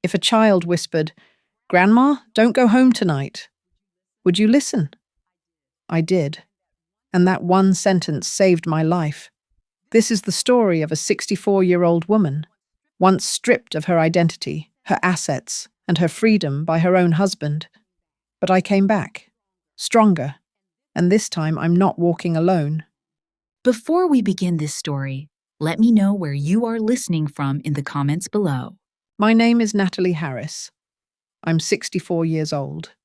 If a child whispered, "Grandma, don't go home tonight," would you listen? I did, and that one sentence saved my life. This is the story of a 64-year-old woman, once stripped of her identity, her assets, and her freedom by her own husband. But I came back, stronger, and this time I'm not walking alone. Before we begin this story, let me know where you are listening from in the comments below. My name is Natalie Harris. I'm 64 years old.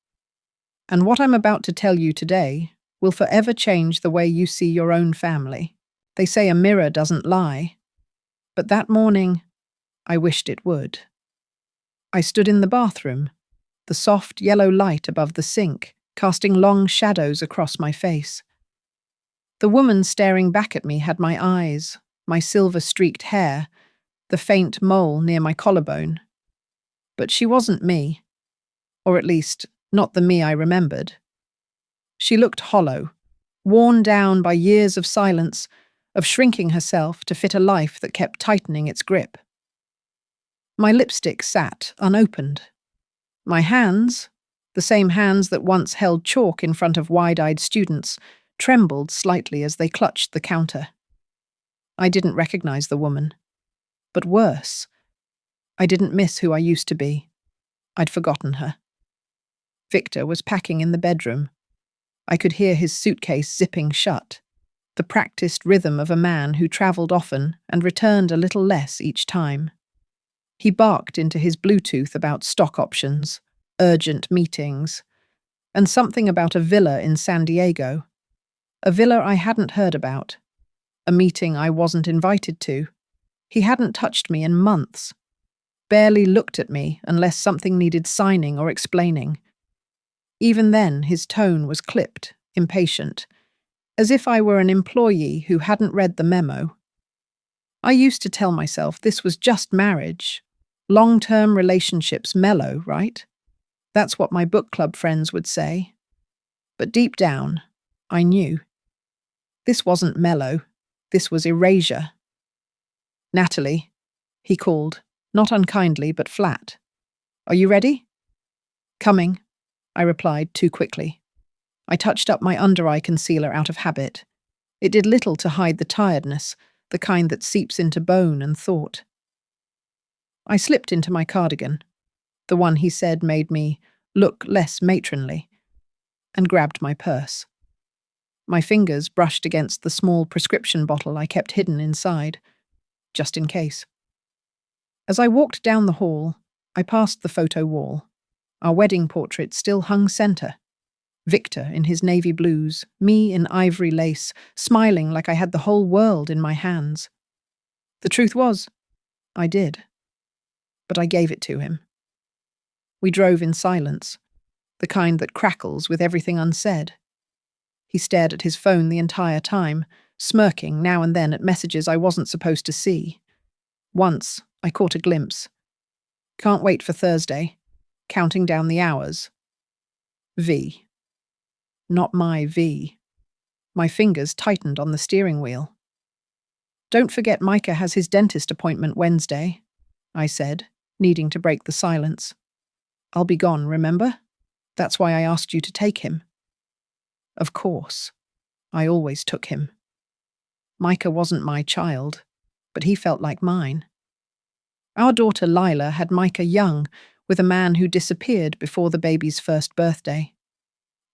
And what I'm about to tell you today will forever change the way you see your own family. They say a mirror doesn't lie, but that morning, I wished it would. I stood in the bathroom, the soft yellow light above the sink, casting long shadows across my face. The woman staring back at me had my eyes, my silver-streaked hair, the faint mole near my collarbone. But she wasn't me, or at least, not the me I remembered. She looked hollow, worn down by years of silence, of shrinking herself to fit a life that kept tightening its grip. My lipstick sat unopened. My hands, the same hands that once held chalk in front of wide-eyed students, trembled slightly as they clutched the counter. I didn't recognize the woman. But worse, I didn't miss who I used to be. I'd forgotten her. Victor was packing in the bedroom. I could hear his suitcase zipping shut, the practiced rhythm of a man who travelled often and returned a little less each time. He barked into his Bluetooth about stock options, urgent meetings, and something about a villa in San Diego. A villa I hadn't heard about. A meeting I wasn't invited to. He hadn't touched me in months. Barely looked at me unless something needed signing or explaining. Even then, his tone was clipped, impatient, as if I were an employee who hadn't read the memo. I used to tell myself this was just marriage. Long-term relationships mellow, right? That's what my book club friends would say. But deep down, I knew. This wasn't mellow. This was erasure. "Natalie," he called, not unkindly but flat. "Are you ready?" "Coming," I replied too quickly. I touched up my under-eye concealer out of habit. It did little to hide the tiredness, the kind that seeps into bone and thought. I slipped into my cardigan, the one he said made me look less matronly, and grabbed my purse. My fingers brushed against the small prescription bottle I kept hidden inside, just in case. As I walked down the hall, I passed the photo wall. Our wedding portrait still hung center. Victor in his navy blues, me in ivory lace, smiling like I had the whole world in my hands. The truth was, I did. But I gave it to him. We drove in silence, the kind that crackles with everything unsaid. He stared at his phone the entire time, smirking now and then at messages I wasn't supposed to see. Once, I caught a glimpse. "Can't wait for Thursday. Counting down the hours. V." Not my V. My fingers tightened on the steering wheel. "Don't forget Micah has his dentist appointment Wednesday," I said, needing to break the silence. "I'll be gone, remember? That's why I asked you to take him." Of course. I always took him. Micah wasn't my child, but he felt like mine. Our daughter Lila had Micah young, with a man who disappeared before the baby's first birthday.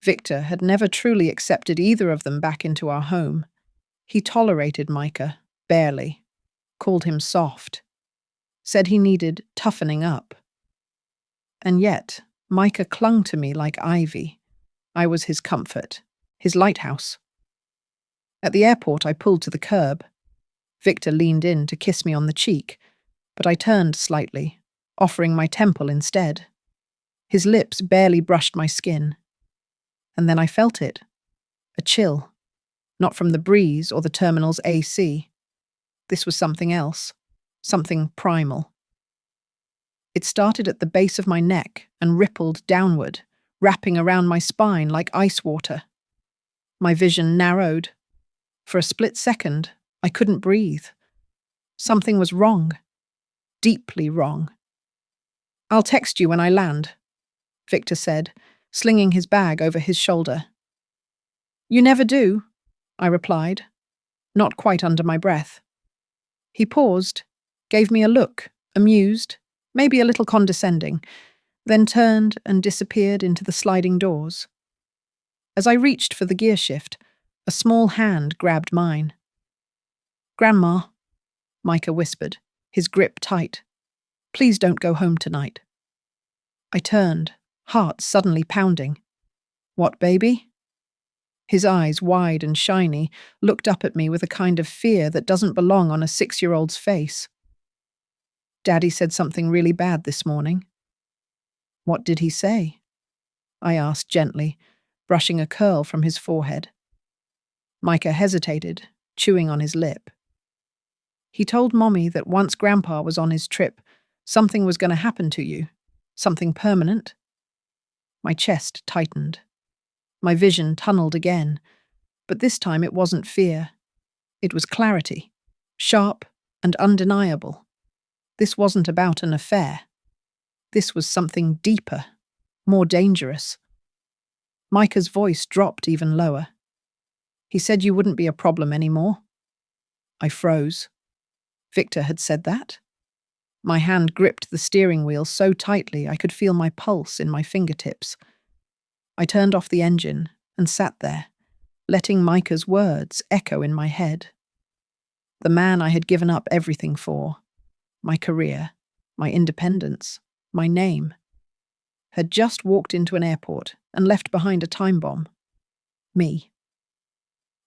Victor had never truly accepted either of them back into our home. He tolerated Micah, barely, called him soft, said he needed toughening up. And yet, Micah clung to me like ivy. I was his comfort, his lighthouse. At the airport, I pulled to the curb. Victor leaned in to kiss me on the cheek, but I turned slightly, offering my temple instead. His lips barely brushed my skin. And then I felt it. A chill. Not from the breeze or the terminal's AC. This was something else. Something primal. It started at the base of my neck and rippled downward, wrapping around my spine like ice water. My vision narrowed. For a split second, I couldn't breathe. Something was wrong. Deeply wrong. I'll text you when I land, Victor said, slinging his bag over his shoulder. You never do, I replied, not quite under my breath. He paused, gave me a look, amused, maybe a little condescending, then turned and disappeared into the sliding doors. As I reached for the gear shift, a small hand grabbed mine. Grandma, Micah whispered, his grip tight. Please don't go home tonight. I turned, heart suddenly pounding. What, baby? His eyes, wide and shiny, looked up at me with a kind of fear that doesn't belong on a 6-year-old's face. Daddy said something really bad this morning. What did he say? I asked gently, brushing a curl from his forehead. Micah hesitated, chewing on his lip. He told Mommy that once Grandpa was on his trip, something was going to happen to you. Something permanent. My chest tightened. My vision tunneled again, but this time it wasn't fear. It was clarity, sharp and undeniable. This wasn't about an affair. This was something deeper, more dangerous. Micah's voice dropped even lower. He said you wouldn't be a problem anymore. I froze. Victor had said that? My hand gripped the steering wheel so tightly I could feel my pulse in my fingertips. I turned off the engine and sat there, letting Micah's words echo in my head. The man I had given up everything for, my career, my independence, my name, had just walked into an airport and left behind a time bomb. Me.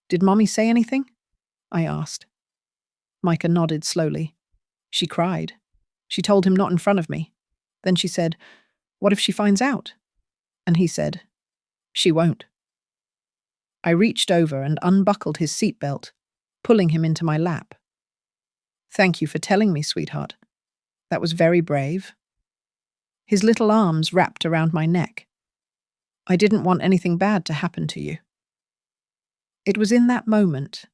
Did Mommy say anything? I asked. Micah nodded slowly. She cried. She told him not in front of me. Then she said, "What if she finds out?" And he said, "She won't." I reached over and unbuckled his seatbelt, pulling him into my lap. "Thank you for telling me, sweetheart. That was very brave." His little arms wrapped around my neck. "I didn't want anything bad to happen to you." It was in that moment,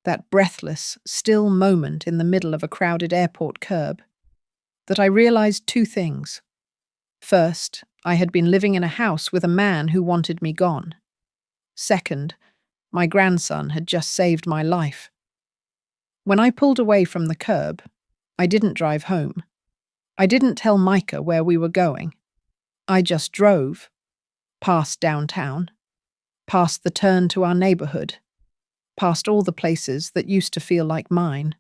that breathless, still moment in the middle of a crowded airport curb, that I realized two things. First, I had been living in a house with a man who wanted me gone. Second, my grandson had just saved my life. When I pulled away from the curb, I didn't drive home. I didn't tell Micah where we were going. I just drove, past downtown, past the turn to our neighborhood, past all the places that used to feel like mine.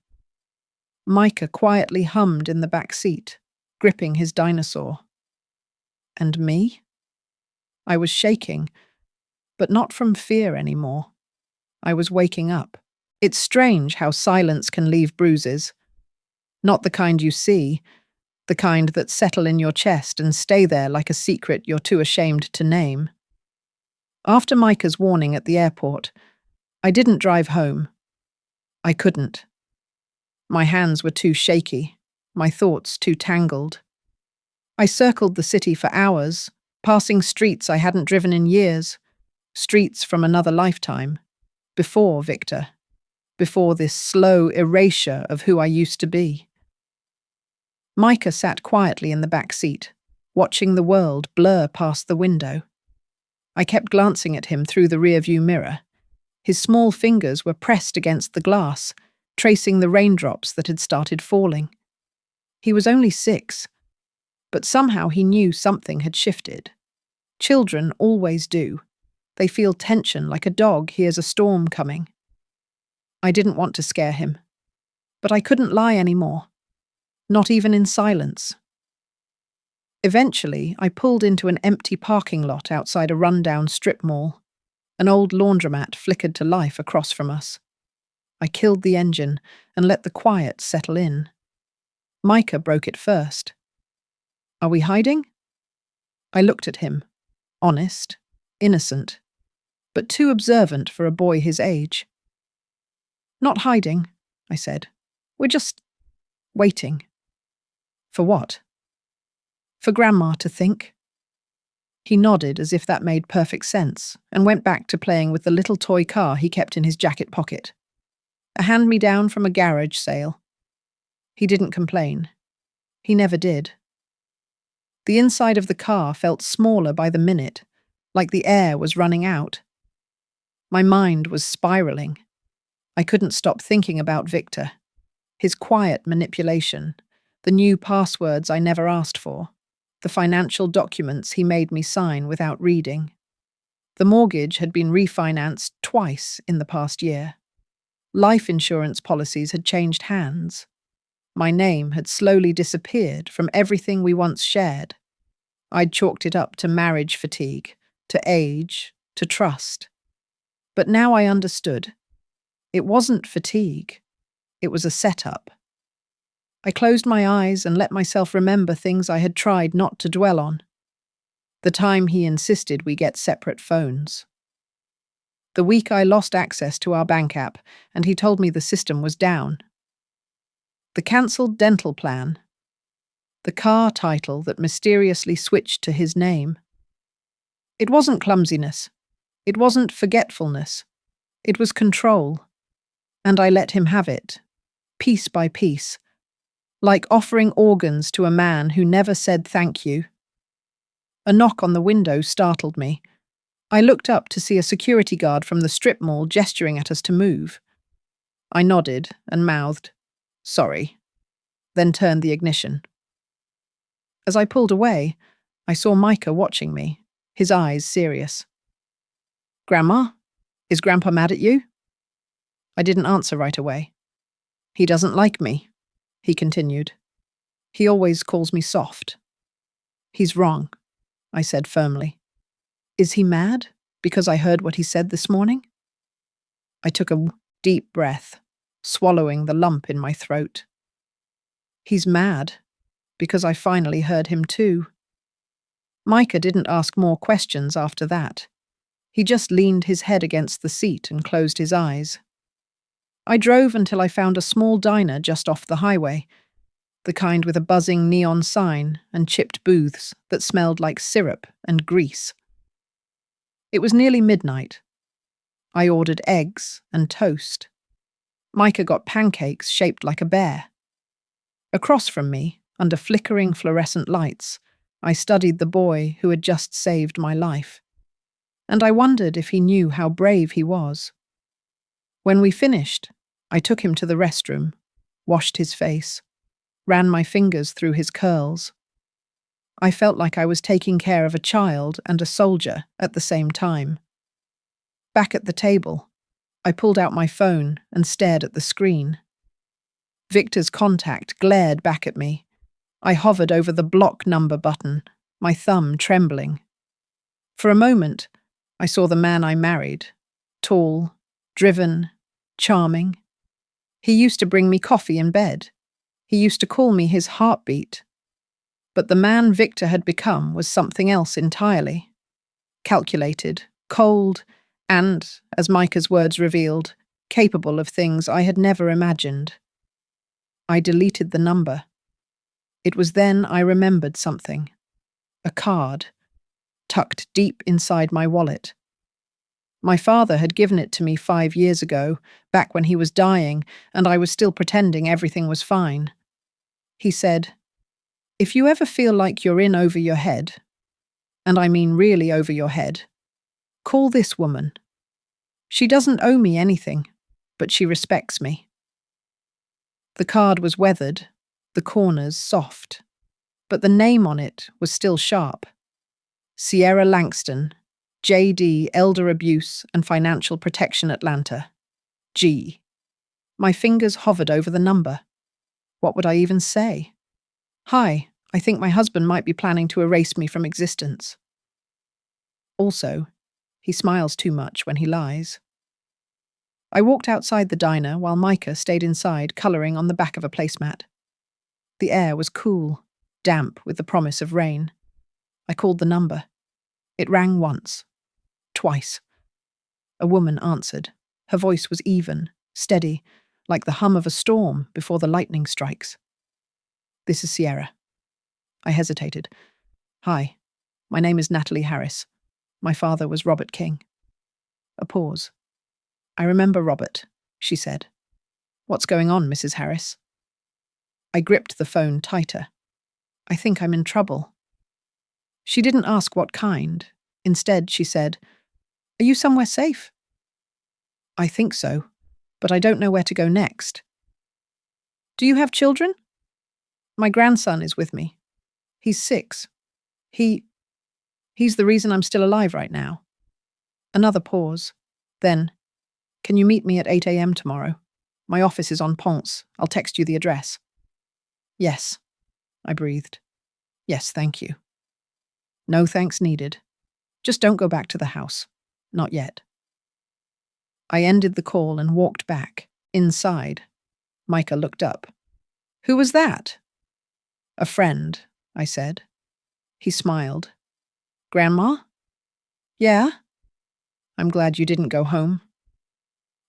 Micah quietly hummed in the back seat, gripping his dinosaur. And me? I was shaking, but not from fear anymore. I was waking up. It's strange how silence can leave bruises. Not the kind you see, the kind that settle in your chest and stay there like a secret you're too ashamed to name. After Micah's warning at the airport, I didn't drive home. I couldn't. My hands were too shaky, my thoughts too tangled. I circled the city for hours, passing streets I hadn't driven in years, streets from another lifetime, before Victor, before this slow erasure of who I used to be. Micah sat quietly in the back seat, watching the world blur past the window. I kept glancing at him through the rearview mirror. His small fingers were pressed against the glass, tracing the raindrops that had started falling. He was only 6, but somehow he knew something had shifted. Children always do. They feel tension like a dog hears a storm coming. I didn't want to scare him, but I couldn't lie anymore, not even in silence. Eventually, I pulled into an empty parking lot outside a rundown strip mall. An old laundromat flickered to life across from us. I killed the engine and let the quiet settle in. Micah broke it first. "Are we hiding?" I looked at him, honest, innocent, but too observant for a boy his age. "Not hiding," I said. "We're just waiting." "For what?" "For Grandma to think." He nodded as if that made perfect sense and went back to playing with the little toy car he kept in his jacket pocket. A hand-me-down from a garage sale. He didn't complain. He never did. The inside of the car felt smaller by the minute, like the air was running out. My mind was spiraling. I couldn't stop thinking about Victor, his quiet manipulation, the new passwords I never asked for, the financial documents he made me sign without reading. The mortgage had been refinanced twice in the past year. Life insurance policies had changed hands. My name had slowly disappeared from everything we once shared. I'd chalked it up to marriage fatigue, to age, to trust. But now I understood. It wasn't fatigue. It was a setup. I closed my eyes and let myself remember things I had tried not to dwell on. The time he insisted we get separate phones. The week I lost access to our bank app and he told me the system was down. The cancelled dental plan. The car title that mysteriously switched to his name. It wasn't clumsiness. It wasn't forgetfulness. It was control. And I let him have it, piece by piece, like offering organs to a man who never said thank you. A knock on the window startled me. I looked up to see a security guard from the strip mall gesturing at us to move. I nodded and mouthed, "Sorry," then turned the ignition. As I pulled away, I saw Micah watching me, his eyes serious. "Grandma? Is Grandpa mad at you?" I didn't answer right away. "He doesn't like me," he continued. "He always calls me soft." "He's wrong," I said firmly. "Is he mad because I heard what he said this morning?" I took a deep breath, swallowing the lump in my throat. He's mad because I finally heard him too. Micah didn't ask more questions after that. He just leaned his head against the seat and closed his eyes. I drove until I found a small diner just off the highway, the kind with a buzzing neon sign and chipped booths that smelled like syrup and grease. It was nearly midnight. I ordered eggs and toast. Micah got pancakes shaped like a bear. Across from me, under flickering fluorescent lights, I studied the boy who had just saved my life. And I wondered if he knew how brave he was. When we finished, I took him to the restroom, washed his face, ran my fingers through his curls. I felt like I was taking care of a child and a soldier at the same time. Back at the table, I pulled out my phone and stared at the screen. Victor's contact glared back at me. I hovered over the block number button, my thumb trembling. For a moment, I saw the man I married, tall, driven, charming. He used to bring me coffee in bed. He used to call me his heartbeat. But the man Victor had become was something else entirely. Calculated, cold, and, as Micah's words revealed, capable of things I had never imagined. I deleted the number. It was then I remembered something. A card, tucked deep inside my wallet. My father had given it to me 5 years ago, back when he was dying, and I was still pretending everything was fine. He said, "If you ever feel like you're in over your head, and I mean really over your head, call this woman. She doesn't owe me anything, but she respects me." The card was weathered, the corners soft, but the name on it was still sharp. Sierra Langston, J.D. Elder Abuse and Financial Protection Atlanta. G. My fingers hovered over the number. What would I even say? "Hi, I think my husband might be planning to erase me from existence." Also, he smiles too much when he lies. I walked outside the diner while Micah stayed inside colouring on the back of a placemat. The air was cool, damp with the promise of rain. I called the number. It rang once, twice. A woman answered. Her voice was even, steady, like the hum of a storm before the lightning strikes. "This is Sierra." I hesitated. "Hi, my name is Natalie Harris. My father was Robert King." A pause. "I remember Robert," she said. "What's going on, Mrs. Harris?" I gripped the phone tighter. "I think I'm in trouble." She didn't ask what kind. Instead, she said, "Are you somewhere safe?" "I think so, but I don't know where to go next." "Do you have children?" "My grandson is with me. He's 6. He's the reason I'm still alive right now." Another pause. Then, "Can you meet me at 8 a.m. tomorrow? My office is on Ponce. I'll text you the address." "Yes," I breathed. "Yes, thank you." "No thanks needed. Just don't go back to the house. Not yet." I ended the call and walked back. Inside, Micah looked up. "Who was that?" "A friend," I said. He smiled. "Grandma?" "Yeah?" "I'm glad you didn't go home."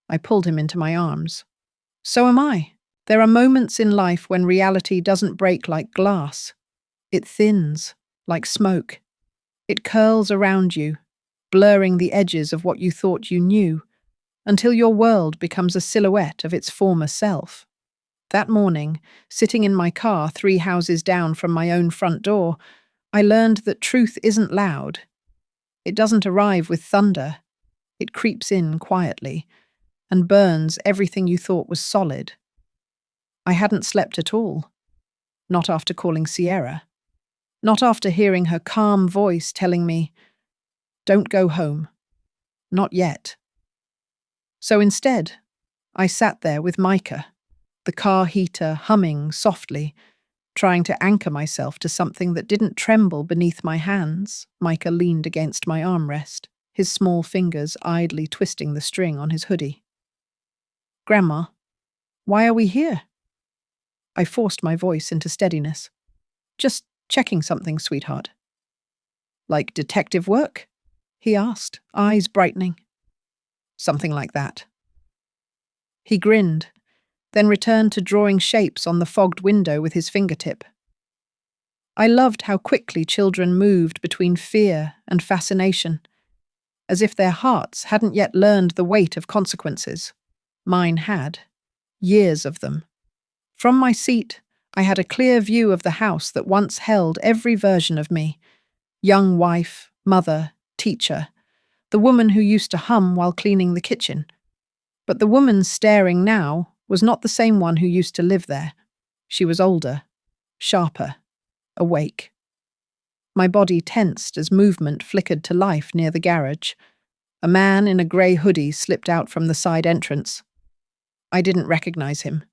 I pulled him into my arms. "So am I. There are moments in life when reality doesn't break like glass. It thins, like smoke. It curls around you, blurring the edges of what you thought you knew, until your world becomes a silhouette of its former self." That morning, sitting in my car 3 houses down from my own front door, I learned that truth isn't loud. It doesn't arrive with thunder. It creeps in quietly and burns everything you thought was solid. I hadn't slept at all. Not after calling Sierra. Not after hearing her calm voice telling me, "Don't go home. Not yet." So instead, I sat there with Micah, the car heater humming softly, trying to anchor myself to something that didn't tremble beneath my hands. Micah leaned against my armrest, his small fingers idly twisting the string on his hoodie. "Grandma, why are we here?" I forced my voice into steadiness. "Just checking something, sweetheart." "Like detective work?" he asked, eyes brightening. "Something like that." He grinned, then returned to drawing shapes on the fogged window with his fingertip. I loved how quickly children moved between fear and fascination, as if their hearts hadn't yet learned the weight of consequences. Mine had. Years of them. From my seat, I had a clear view of the house that once held every version of me: young wife, mother, teacher, the woman who used to hum while cleaning the kitchen. But the woman staring now was not the same one who used to live there. She was older, sharper, awake. My body tensed as movement flickered to life near the garage. A man in a grey hoodie slipped out from the side entrance. I didn't recognize him.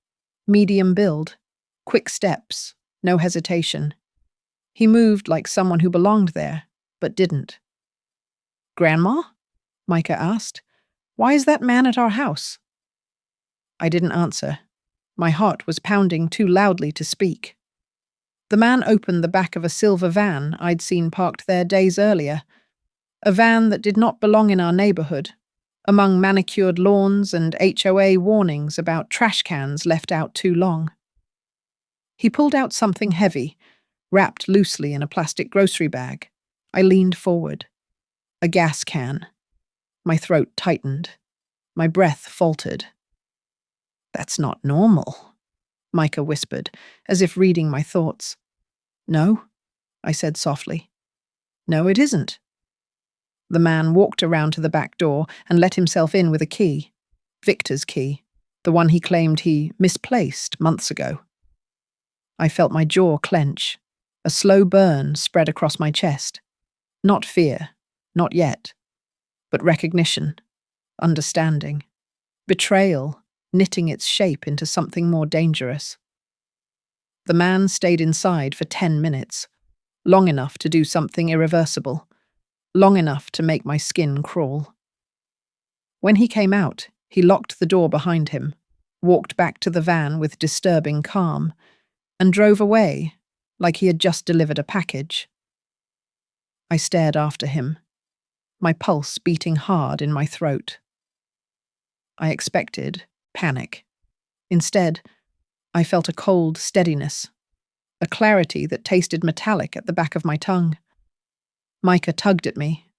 Medium build, quick steps, no hesitation. He moved like someone who belonged there, but didn't. "Grandma?" Micah asked. "Why is that man at our house?" I didn't answer. My heart was pounding too loudly to speak. The man opened the back of a silver van I'd seen parked there days earlier. A van that did not belong in our neighborhood, among manicured lawns and HOA warnings about trash cans left out too long. He pulled out something heavy, wrapped loosely in a plastic grocery bag. I leaned forward. A gas can. My throat tightened. My breath faltered. "That's not normal," Micah whispered, as if reading my thoughts. "No," I said softly. "No, it isn't." The man walked around to the back door and let himself in with a key. Victor's key, the one he claimed he misplaced months ago. I felt my jaw clench. A slow burn spread across my chest. Not fear, not yet, but recognition, understanding, betrayal, knitting its shape into something more dangerous. The man stayed inside for 10 minutes, long enough to do something irreversible, long enough to make my skin crawl. When he came out, he locked the door behind him, walked back to the van with disturbing calm, and drove away like he had just delivered a package. I stared after him, my pulse beating hard in my throat. I expected panic. Instead, I felt a cold steadiness, a clarity that tasted metallic at the back of my tongue. Micah tugged at me.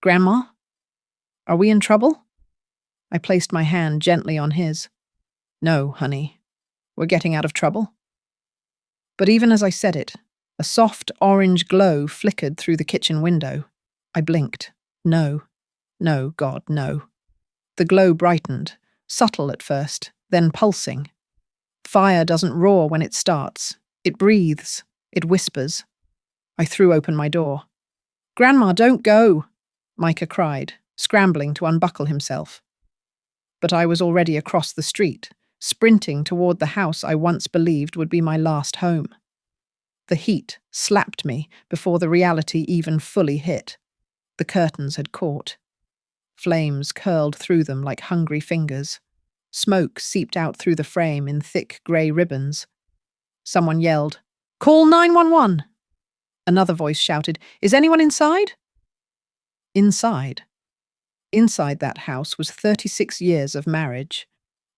"Grandma? Are we in trouble?" I placed my hand gently on his. "No, honey. We're getting out of trouble." But even as I said it, A soft orange glow flickered through the kitchen window. I blinked. No. No, God, no. The glow brightened, subtle at first, then pulsing. Fire doesn't roar when it starts. It breathes. It whispers. I threw open my door. "Grandma, don't go!" Micah cried, scrambling to unbuckle himself. But I was already across the street, sprinting toward the house I once believed would be my last home. The heat slapped me before the reality even fully hit. The curtains had caught. Flames curled through them like hungry fingers. Smoke seeped out through the frame in thick grey ribbons. Someone yelled, "Call 911!" Another voice shouted, "Is anyone inside?" Inside. Inside that house was 36 years of marriage,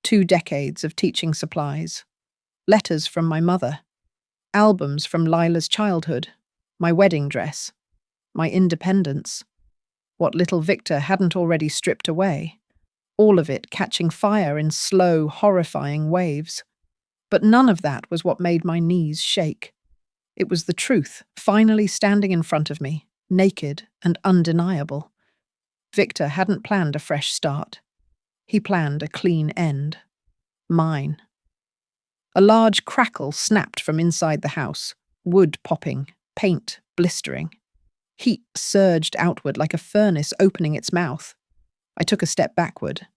2 decades of teaching supplies, letters from my mother, albums from Lila's childhood, my wedding dress, my independence, what little Victor hadn't already stripped away, all of it catching fire in slow, horrifying waves. But none of that was what made my knees shake. It was the truth, finally standing in front of me, naked and undeniable. Victor hadn't planned a fresh start. He planned a clean end. Mine. A large crackle snapped from inside the house, wood popping, paint blistering. Heat surged outward like a furnace opening its mouth. I took a step backward.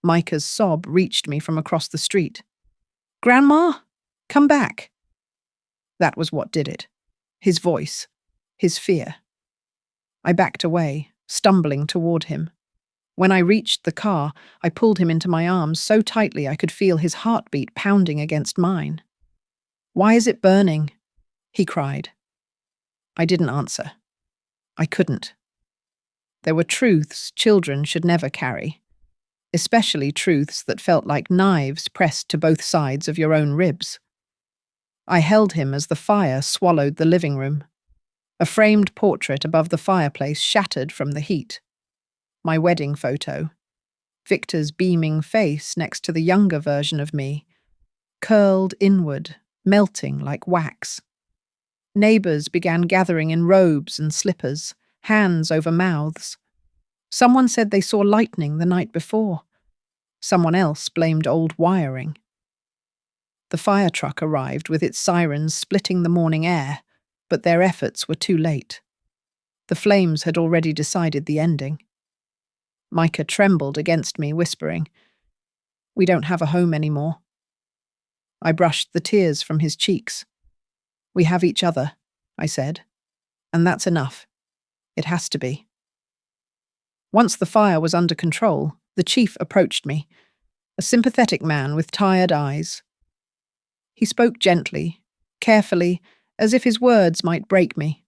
Micah's sob reached me from across the street. "Grandma, come back." That was what did it. His voice. His fear. I backed away, stumbling toward him. When I reached the car, I pulled him into my arms so tightly I could feel his heartbeat pounding against mine. "Why is it burning?" he cried. I didn't answer. I couldn't. There were truths children should never carry, especially truths that felt like knives pressed to both sides of your own ribs. I held him as the fire swallowed the living room. A framed portrait above the fireplace shattered from the heat. My wedding photo. Victor's beaming face next to the younger version of me, curled inward, melting like wax. Neighbours began gathering in robes and slippers, hands over mouths. Someone said they saw lightning the night before. Someone else blamed old wiring. The fire truck arrived with its sirens splitting the morning air, but their efforts were too late. The flames had already decided the ending. Micah trembled against me, whispering, "We don't have a home anymore." I brushed the tears from his cheeks. "We have each other," I said, "and that's enough. It has to be." Once the fire was under control, the chief approached me, a sympathetic man with tired eyes. He spoke gently, carefully, as if his words might break me.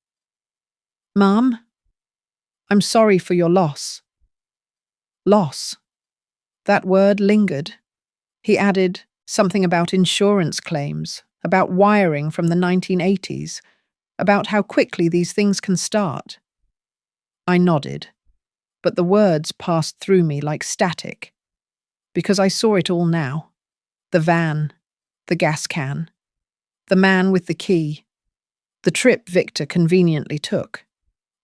"Mom, I'm sorry for your loss." Loss. That word lingered. He added something about insurance claims, about wiring from the 1980s, about how quickly these things can start. I nodded, but the words passed through me like static, because I saw it all now. The van, the gas can, the man with the key, the trip Victor conveniently took,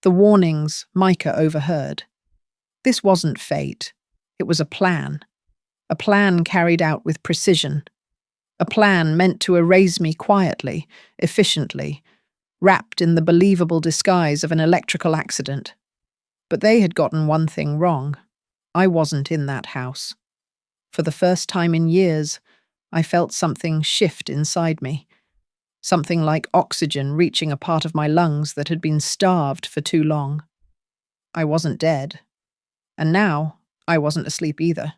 the warnings Micah overheard. This wasn't fate. It was a plan carried out with precision, a plan meant to erase me quietly, efficiently, wrapped in the believable disguise of an electrical accident. But they had gotten one thing wrong. I wasn't in that house. For the first time in years, I felt something shift inside me, something like oxygen reaching a part of my lungs that had been starved for too long. I wasn't dead. And now, I wasn't asleep either.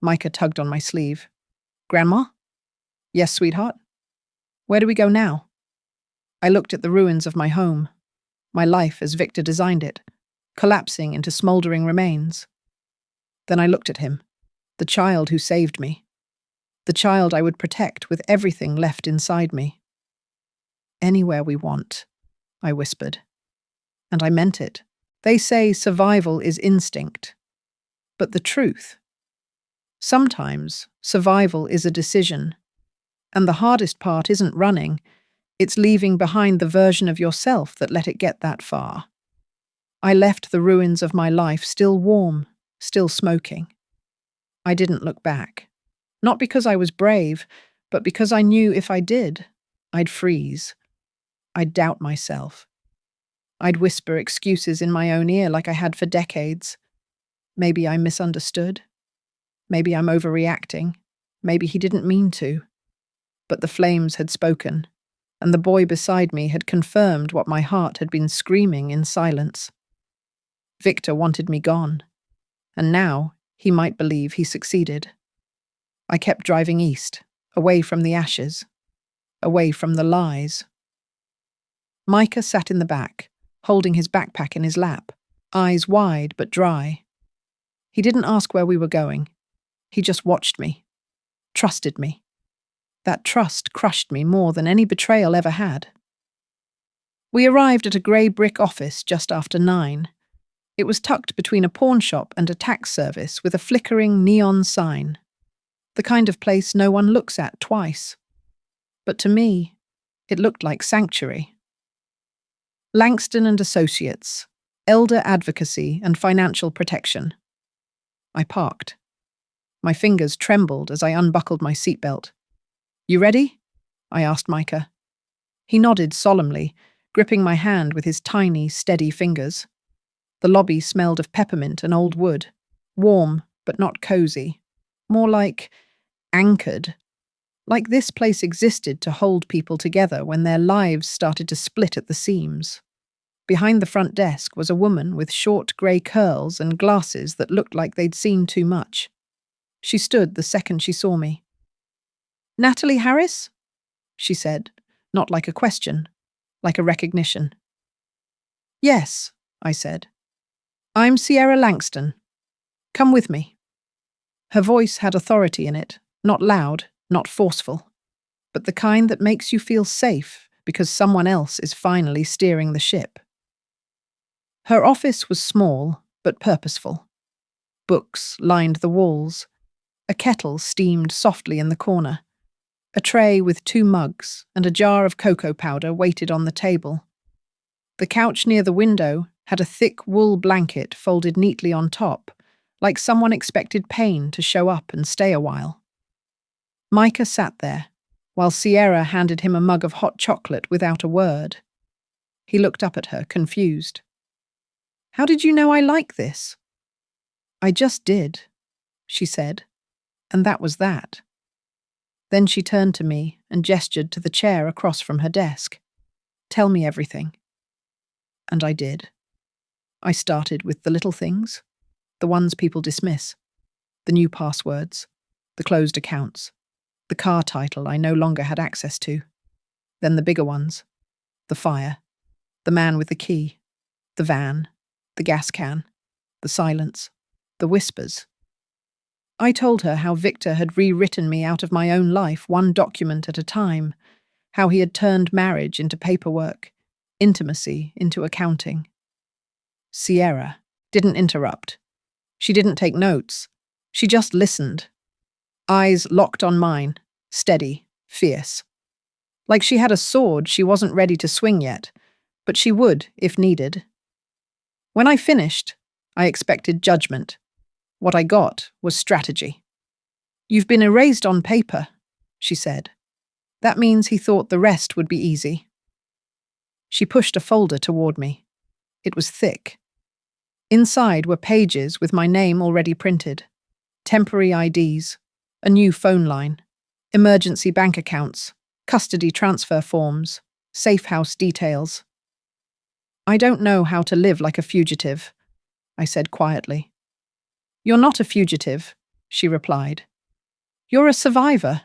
Micah tugged on my sleeve. "Grandma?" "Yes, sweetheart?" "Where do we go now?" I looked at the ruins of my home, my life as Victor designed it, collapsing into smouldering remains. Then I looked at him, the child who saved me, the child I would protect with everything left inside me. "Anywhere we want," I whispered. And I meant it. They say survival is instinct. But the truth? Sometimes survival is a decision. And the hardest part isn't running, It's leaving behind the version of yourself that let it get that far. I left the ruins of my life still warm, still smoking. I didn't look back. Not because I was brave, but because I knew if I did, I'd freeze. I'd doubt myself. I'd whisper excuses in my own ear like I had for decades. Maybe I misunderstood. Maybe I'm overreacting. Maybe he didn't mean to. But the flames had spoken, and the boy beside me had confirmed what my heart had been screaming in silence. Victor wanted me gone, and now he might believe he succeeded. I kept driving east, away from the ashes, away from the lies. Micah sat in the back, holding his backpack in his lap, eyes wide but dry. He didn't ask where we were going. He just watched me, trusted me. That trust crushed me more than any betrayal ever had. We arrived at a grey brick office just after 9. It was tucked between a pawn shop and a tax service with a flickering neon sign. The kind of place no one looks at twice. But to me, it looked like sanctuary. Langston and Associates, Elder Advocacy and Financial Protection. I parked. My fingers trembled as I unbuckled my seatbelt. You ready? I asked Micah. He nodded solemnly, gripping my hand with his tiny, steady fingers. The lobby smelled of peppermint and old wood, warm but not cozy, more like anchored. Like this place existed to hold people together when their lives started to split at the seams. Behind the front desk was a woman with short grey curls and glasses that looked like they'd seen too much. She stood the second she saw me. "Natalie Harris?" she said, not like a question, like a recognition. "Yes," I said. "I'm Sierra Langston. Come with me." Her voice had authority in it, not loud, not forceful, but the kind that makes you feel safe because someone else is finally steering the ship. Her office was small, but purposeful. Books lined the walls. A kettle steamed softly in the corner. A tray with 2 mugs and a jar of cocoa powder waited on the table. The couch near the window had a thick wool blanket folded neatly on top, like someone expected pain to show up and stay a while. Micah sat there, while Sierra handed him a mug of hot chocolate without a word. He looked up at her, confused. "How did you know I like this?" "I just did," she said, and that was that. Then she turned to me and gestured to the chair across from her desk. "Tell me everything." And I did. I started with the little things, the ones people dismiss, the new passwords, the closed accounts, the car title I no longer had access to, then the bigger ones, the fire, the man with the key, the van, the gas can, the silence, the whispers. I told her how Victor had rewritten me out of my own life one document at a time, how he had turned marriage into paperwork, intimacy into accounting. Sierra didn't interrupt. She didn't take notes. She just listened. Eyes locked on mine, steady, fierce. Like she had a sword she wasn't ready to swing yet, but she would if needed. When I finished, I expected judgment. What I got was strategy. "You've been erased on paper," she said. "That means he thought the rest would be easy." She pushed a folder toward me. It was thick. Inside were pages with my name already printed, temporary IDs, a new phone line, emergency bank accounts, custody transfer forms, safe house details. "I don't know how to live like a fugitive," I said quietly. "You're not a fugitive," she replied. "You're a survivor."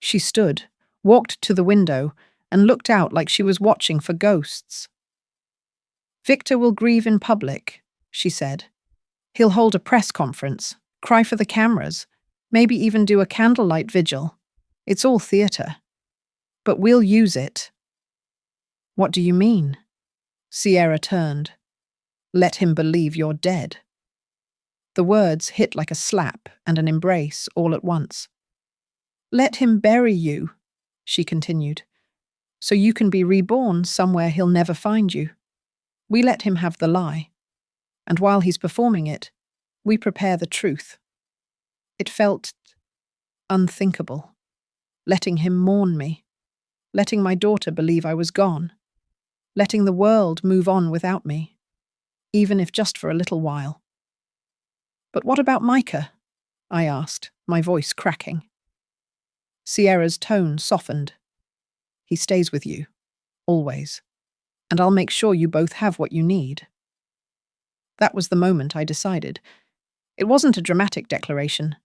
She stood, walked to the window, and looked out like she was watching for ghosts. "Victor will grieve in public," she said. "He'll hold a press conference, cry for the cameras, maybe even do a candlelight vigil. It's all theatre. But we'll use it." "What do you mean?" Sierra turned. "Let him believe you're dead." The words hit like a slap and an embrace all at once. "Let him bury you," she continued. so you can be reborn somewhere he'll never find you. We let him have the lie, and while he's performing it, we prepare the truth. It felt unthinkable, letting him mourn me, letting my daughter believe I was gone, letting the world move on without me, even if just for a little while. But what about Micah? I asked, my voice cracking. Sierra's tone softened. He stays with you, always, and I'll make sure you both have what you need. That was the moment I decided. It wasn't a dramatic declaration,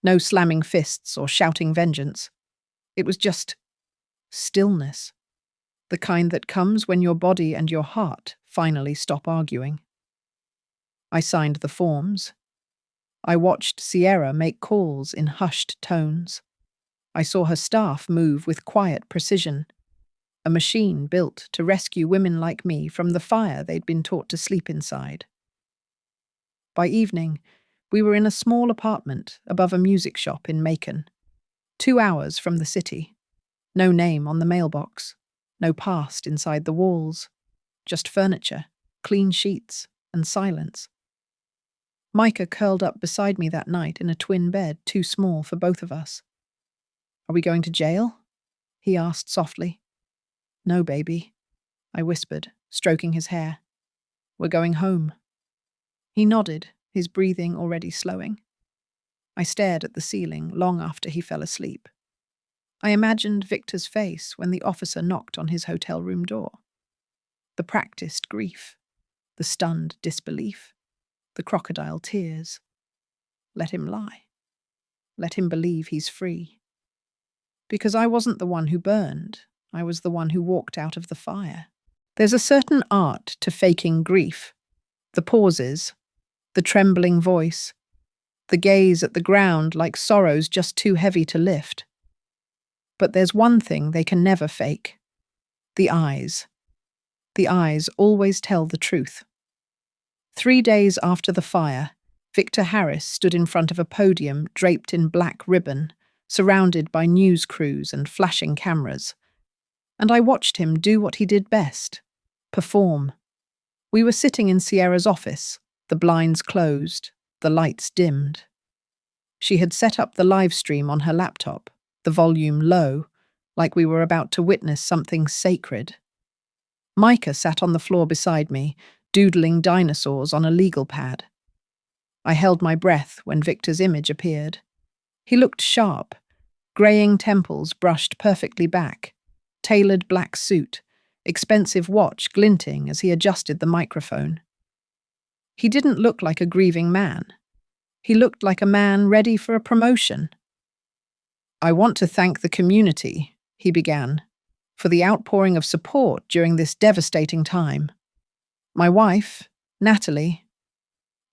no slamming fists or shouting vengeance. It was just stillness, the kind that comes when your body and your heart finally stop arguing. I signed the forms. I watched Sierra make calls in hushed tones. I saw her staff move with quiet precision, a machine built to rescue women like me from the fire they'd been taught to sleep inside. By evening, we were in a small apartment above a music shop in Macon, 2 hours from the city. No name on the mailbox, no past inside the walls, just furniture, clean sheets, and silence. Micah curled up beside me that night in a twin bed too small for both of us. "Are we going to jail?" he asked softly. "No, baby," I whispered, stroking his hair. "We're going home." He nodded, his breathing already slowing. I stared at the ceiling long after he fell asleep. I imagined Victor's face when the officer knocked on his hotel room door. The practiced grief, the stunned disbelief, the crocodile tears. Let him lie. Let him believe he's free. Because I wasn't the one who burned, I was the one who walked out of the fire. There's a certain art to faking grief. The pauses, the trembling voice, the gaze at the ground like sorrow's just too heavy to lift. But there's one thing they can never fake. The eyes. The eyes always tell the truth. 3 days after the fire, Victor Harris stood in front of a podium draped in black ribbon, surrounded by news crews and flashing cameras. And I watched him do what he did best, perform. We were sitting in Sierra's office, the blinds closed, the lights dimmed. She had set up the live stream on her laptop, the volume low, like we were about to witness something sacred. Micah sat on the floor beside me, doodling dinosaurs on a legal pad. I held my breath when Victor's image appeared. He looked sharp, greying temples brushed perfectly back, tailored black suit, expensive watch glinting as he adjusted the microphone. He didn't look like a grieving man. He looked like a man ready for a promotion. "I want to thank the community," he began, "for the outpouring of support during this devastating time. My wife, Natalie,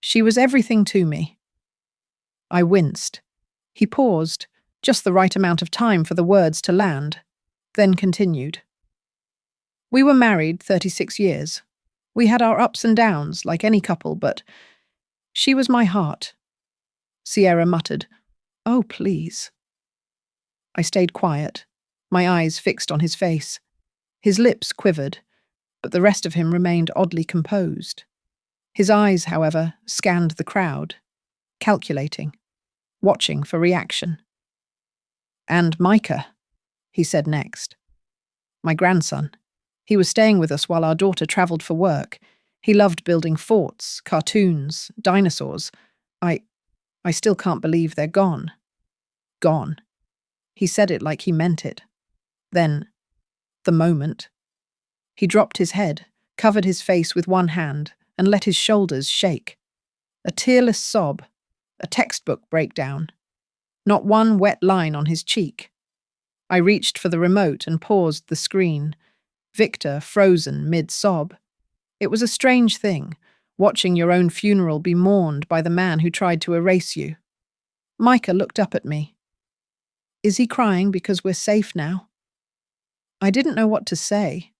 she was everything to me." I winced. He paused, just the right amount of time for the words to land, then continued. "We were married 36 years. We had our ups and downs, like any couple, but she was my heart." Sierra muttered, "Oh, please." I stayed quiet, my eyes fixed on his face. His lips quivered, but the rest of him remained oddly composed. His eyes, however, scanned the crowd, calculating, watching for reaction. "And Micah," he said next. "My grandson. He was staying with us while our daughter travelled for work. He loved building forts, cartoons, dinosaurs. I still can't believe they're gone." Gone. He said it like he meant it. Then, the moment. He dropped his head, covered his face with one hand, and let his shoulders shake. A tearless sob, a textbook breakdown. Not one wet line on his cheek. I reached for the remote and paused the screen. Victor frozen mid-sob. It was a strange thing, watching your own funeral be mourned by the man who tried to erase you. Micah looked up at me. "Is he crying because we're safe now?" I didn't know what to say.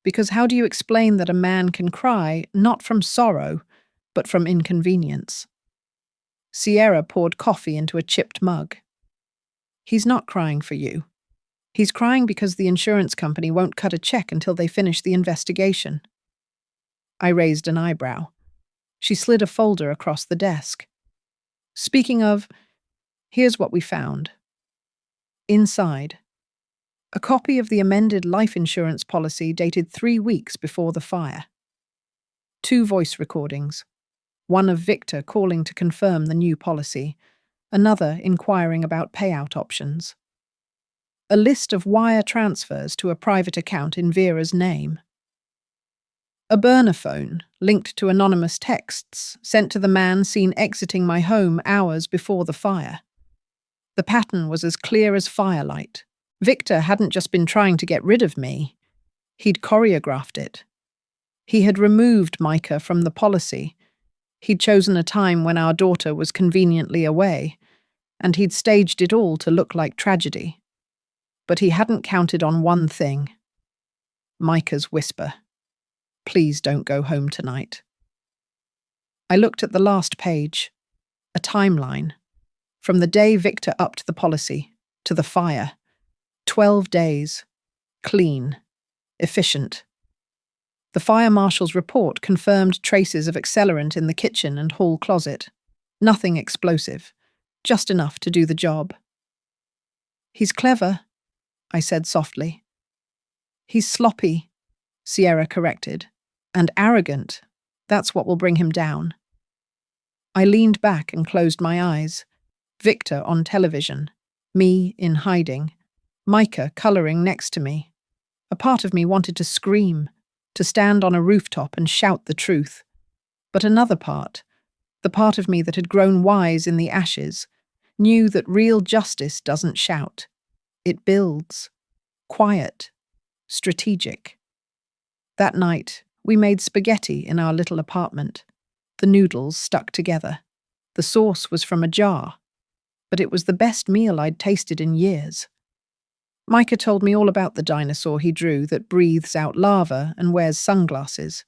Because how do you explain that a man can cry not from sorrow, but from inconvenience? Sierra poured coffee into a chipped mug. "He's not crying for you. He's crying because the insurance company won't cut a check until they finish the investigation. I raised an eyebrow. She slid a folder across the desk. Speaking of, here's what we found. Inside, a copy of the amended life insurance policy dated 3 weeks before the fire. 2 voice recordings, one of Victor calling to confirm the new policy, another inquiring about payout options. A list of wire transfers to a private account in Vera's name. A burner phone linked to anonymous texts sent to the man seen exiting my home hours before the fire. The pattern was as clear as firelight. Victor hadn't just been trying to get rid of me. He'd choreographed it. He had removed Micah from the policy. He'd chosen a time when our daughter was conveniently away, and he'd staged it all to look like tragedy. But he hadn't counted on one thing. Micah's whisper. Please don't go home tonight. I looked at the last page. A timeline. From the day Victor upped the policy to the fire. 12 days. Clean. Efficient. The fire marshal's report confirmed traces of accelerant in the kitchen and hall closet. Nothing explosive. Just enough to do the job. He's clever, I said softly. He's sloppy, Sierra corrected. And arrogant. That's what will bring him down. I leaned back and closed my eyes. Victor on television. Me in hiding. Micah colouring next to me. A part of me wanted to scream, to stand on a rooftop and shout the truth. But another part, the part of me that had grown wise in the ashes, knew that real justice doesn't shout. It builds. Quiet. Strategic. That night, we made spaghetti in our little apartment. The noodles stuck together. The sauce was from a jar, but it was the best meal I'd tasted in years. Micah told me all about the dinosaur he drew that breathes out lava and wears sunglasses.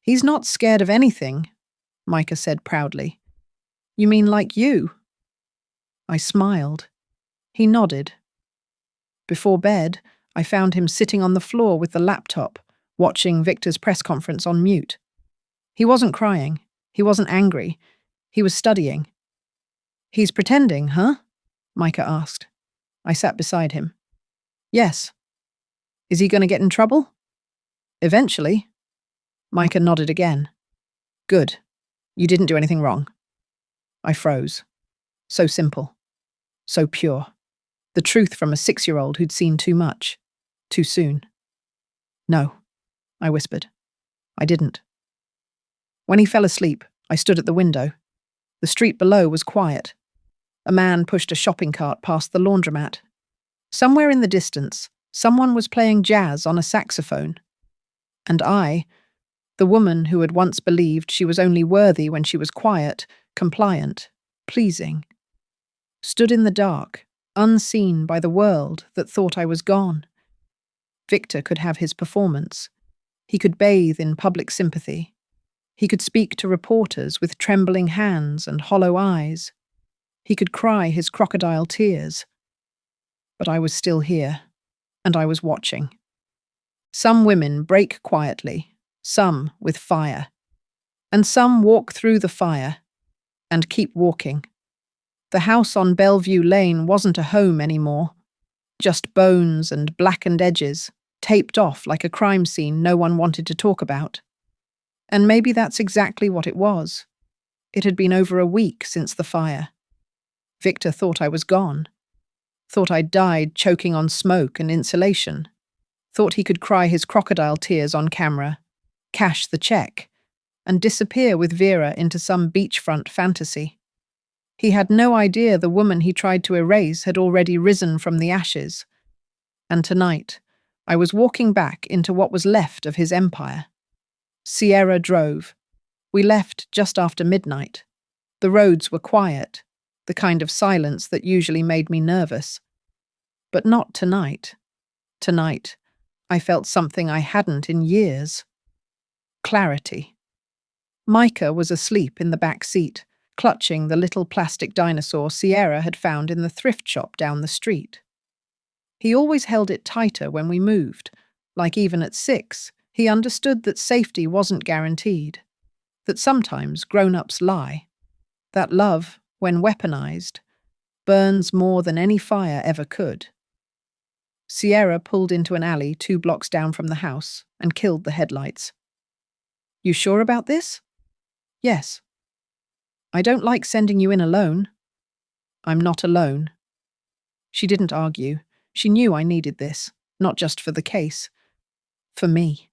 He's not scared of anything, Micah said proudly. You mean like you? I smiled. He nodded. Before bed, I found him sitting on the floor with the laptop, watching Victor's press conference on mute. He wasn't crying. He wasn't angry. He was studying. He's pretending, huh? Micah asked. I sat beside him. Yes. Is he going to get in trouble? Eventually. Micah nodded again. Good. You didn't do anything wrong. I froze. So simple. So pure. The truth from a 6-year-old who'd seen too much. Too soon. No, I whispered. I didn't. When he fell asleep, I stood at the window. The street below was quiet. A man pushed a shopping cart past the laundromat. Somewhere in the distance, someone was playing jazz on a saxophone. And I, the woman who had once believed she was only worthy when she was quiet, compliant, pleasing, stood in the dark, unseen by the world that thought I was gone. Victor could have his performance. He could bathe in public sympathy. He could speak to reporters with trembling hands and hollow eyes. He could cry his crocodile tears. But I was still here, and I was watching. Some women break quietly, some with fire, and some walk through the fire and keep walking. The house on Bellevue Lane wasn't a home anymore, just bones and blackened edges, taped off like a crime scene no one wanted to talk about. And maybe that's exactly what it was. It had been over a week since the fire. Victor thought I was gone. Thought I'd died choking on smoke and insulation. Thought he could cry his crocodile tears on camera, cash the check, and disappear with Vera into some beachfront fantasy. He had no idea the woman he tried to erase had already risen from the ashes. And tonight, I was walking back into what was left of his empire. Sierra drove. We left just after midnight. The roads were quiet, the kind of silence that usually made me nervous. But not tonight. Tonight, I felt something I hadn't in years. Clarity. Micah was asleep in the back seat, clutching the little plastic dinosaur Sierra had found in the thrift shop down the street. He always held it tighter when we moved, like even at 6, he understood that safety wasn't guaranteed, that sometimes grown-ups lie, that love, when weaponized, burns more than any fire ever could. Sierra pulled into an alley 2 blocks down from the house and killed the headlights. You sure about this? Yes. I don't like sending you in alone. I'm not alone. She didn't argue. She knew I needed this, not just for the case. For me.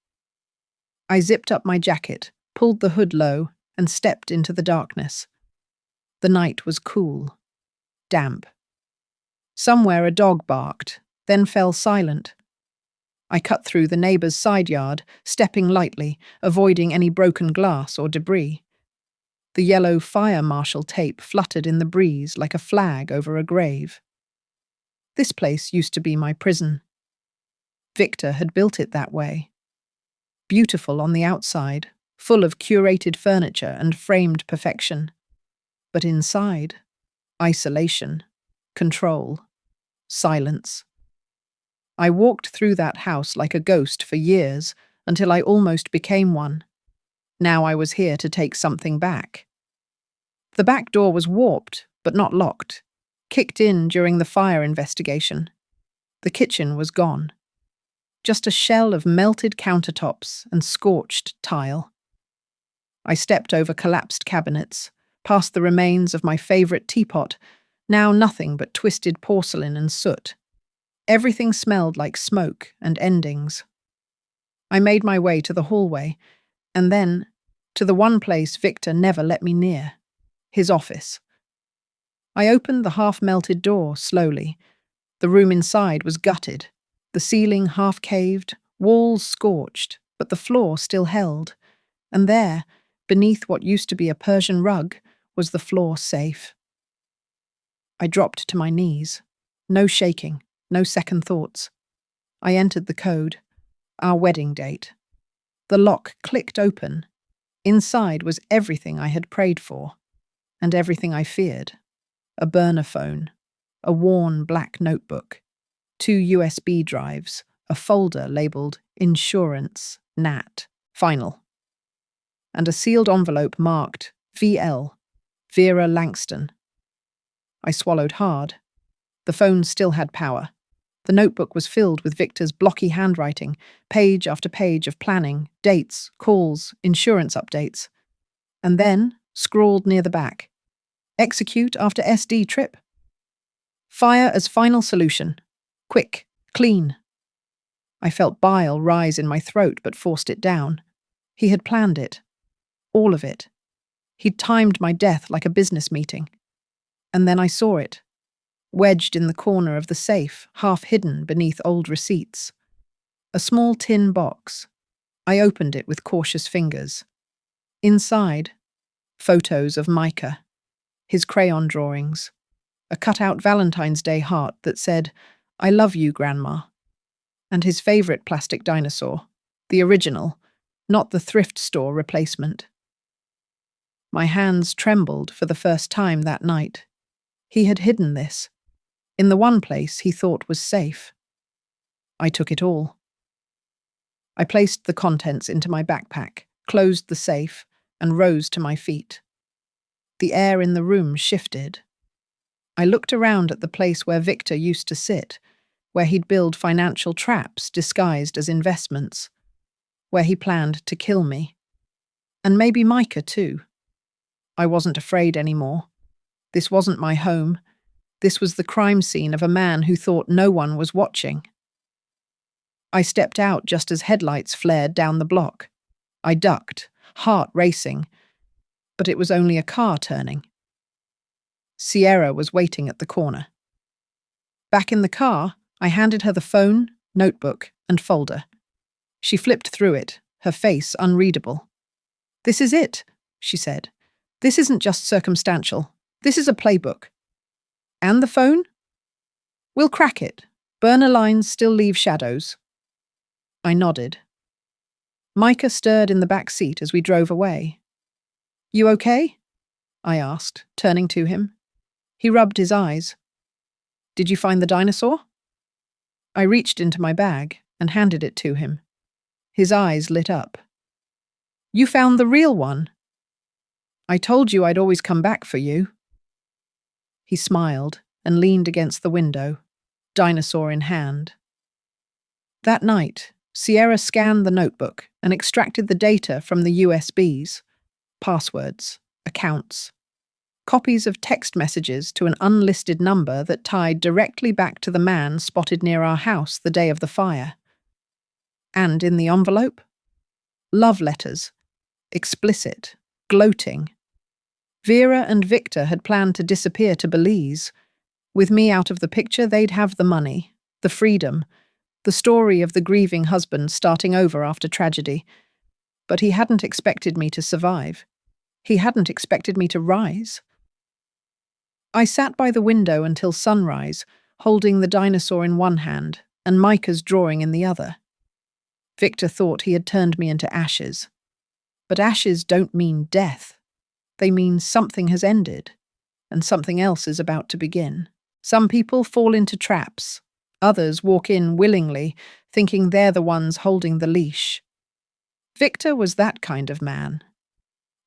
I zipped up my jacket, pulled the hood low, and stepped into the darkness. The night was cool, damp. Somewhere a dog barked, then fell silent. I cut through the neighbour's side yard, stepping lightly, avoiding any broken glass or debris. The yellow fire marshal tape fluttered in the breeze like a flag over a grave. This place used to be my prison. Victor had built it that way. Beautiful on the outside, full of curated furniture and framed perfection. But inside, isolation, control, silence. I walked through that house like a ghost for years until I almost became one. Now I was here to take something back. The back door was warped, but not locked, kicked in during the fire investigation. The kitchen was gone. Just a shell of melted countertops and scorched tile. I stepped over collapsed cabinets, past the remains of my favourite teapot, now nothing but twisted porcelain and soot. Everything smelled like smoke and endings. I made my way to the hallway, and then to the one place Victor never let me near, his office. I opened the half-melted door slowly. The room inside was gutted, the ceiling half-caved, walls scorched, but the floor still held. And there, beneath what used to be a Persian rug, was the floor safe. I dropped to my knees. No shaking, no second thoughts. I entered the code, our wedding date. The lock clicked open. Inside was everything I had prayed for, and everything I feared. A burner phone, a worn black notebook, 2 USB drives, a folder labelled Insurance, Nat, Final, and a sealed envelope marked VL, Vera Langston. I swallowed hard. The phone still had power. The notebook was filled with Victor's blocky handwriting, page after page of planning, dates, calls, insurance updates. And then, scrawled near the back, execute after SD trip. Fire as final solution. Quick, clean. I felt bile rise in my throat but forced it down. He had planned it. All of it. He'd timed my death like a business meeting. And then I saw it. Wedged in the corner of the safe, half hidden beneath old receipts. A small tin box. I opened it with cautious fingers. Inside, photos of Micah, his crayon drawings, a cut-out Valentine's Day heart that said, "I love you, Grandma," and his favourite plastic dinosaur, the original, not the thrift store replacement. My hands trembled for the first time that night. He had hidden this, in the one place he thought was safe. I took it all. I placed the contents into my backpack, closed the safe, and rose to my feet. The air in the room shifted. I looked around at the place where Victor used to sit, where he'd build financial traps disguised as investments, where he planned to kill me. And maybe Micah too. I wasn't afraid anymore. This wasn't my home. This was the crime scene of a man who thought no one was watching. I stepped out just as headlights flared down the block. I ducked, heart racing, but it was only a car turning. Sierra was waiting at the corner. Back in the car, I handed her the phone, notebook, and folder. She flipped through it, her face unreadable. "This is it," she said. "This isn't just circumstantial. This is a playbook." "And the phone?" "We'll crack it. Burner lines still leave shadows." I nodded. Micah stirred in the back seat as we drove away. "You okay?" I asked, turning to him. He rubbed his eyes. "Did you find the dinosaur?" I reached into my bag and handed it to him. His eyes lit up. "You found the real one? I told you I'd always come back for you." He smiled and leaned against the window, dinosaur in hand. That night, Sierra scanned the notebook and extracted the data from the USBs, passwords, accounts, copies of text messages to an unlisted number that tied directly back to the man spotted near our house the day of the fire. And in the envelope? Love letters, explicit, gloating. Vera and Victor had planned to disappear to Belize. With me out of the picture, they'd have the money, the freedom, the story of the grieving husband starting over after tragedy. But he hadn't expected me to survive. He hadn't expected me to rise. I sat by the window until sunrise, holding the dinosaur in one hand and Micah's drawing in the other. Victor thought he had turned me into ashes. But ashes don't mean death. They mean something has ended, and something else is about to begin. Some people fall into traps. Others walk in willingly, thinking they're the ones holding the leash. Victor was that kind of man.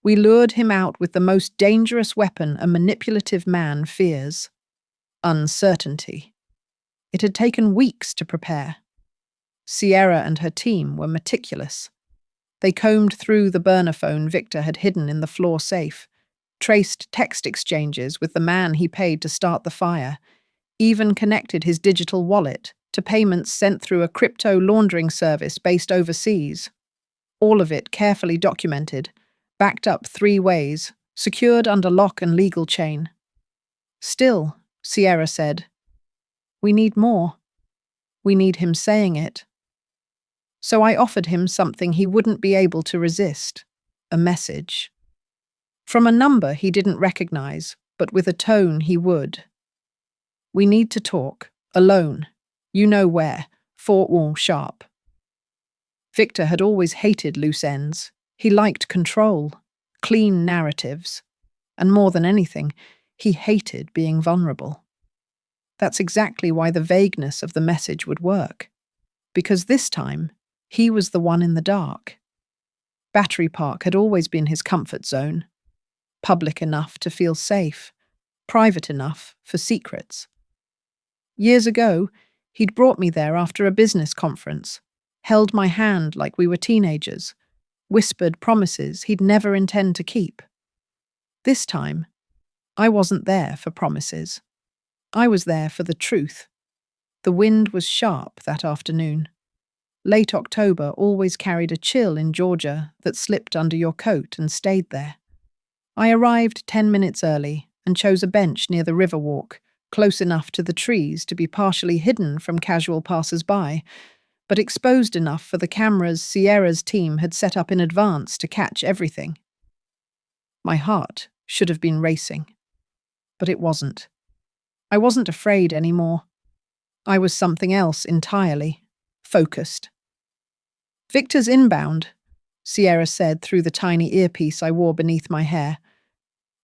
We lured him out with the most dangerous weapon a manipulative man fears: uncertainty. It had taken weeks to prepare. Sierra and her team were meticulous. They combed through the burner phone Victor had hidden in the floor safe, traced text exchanges with the man he paid to start the fire, even connected his digital wallet to payments sent through a crypto laundering service based overseas. All of it carefully documented, backed up 3 ways, secured under lock and legal chain. Still, Sierra said, "We need more. We need him saying it." So I offered him something he wouldn't be able to resist: a message. From a number he didn't recognize, but with a tone he would. "We need to talk, alone. You know where, Fort Wall Sharp." Victor had always hated loose ends. He liked control, clean narratives, and more than anything, he hated being vulnerable. That's exactly why the vagueness of the message would work. Because this time, he was the one in the dark. Battery Park had always been his comfort zone. Public enough to feel safe, private enough for secrets. Years ago, he'd brought me there after a business conference, held my hand like we were teenagers, whispered promises he'd never intend to keep. This time, I wasn't there for promises. I was there for the truth. The wind was sharp that afternoon. Late October always carried a chill in Georgia that slipped under your coat and stayed there. I arrived 10 minutes early and chose a bench near the Riverwalk, close enough to the trees to be partially hidden from casual passers-by, but exposed enough for the cameras Sierra's team had set up in advance to catch everything. My heart should have been racing, but it wasn't. I wasn't afraid anymore. I was something else entirely, focused. "Victor's inbound," Sierra said through the tiny earpiece I wore beneath my hair.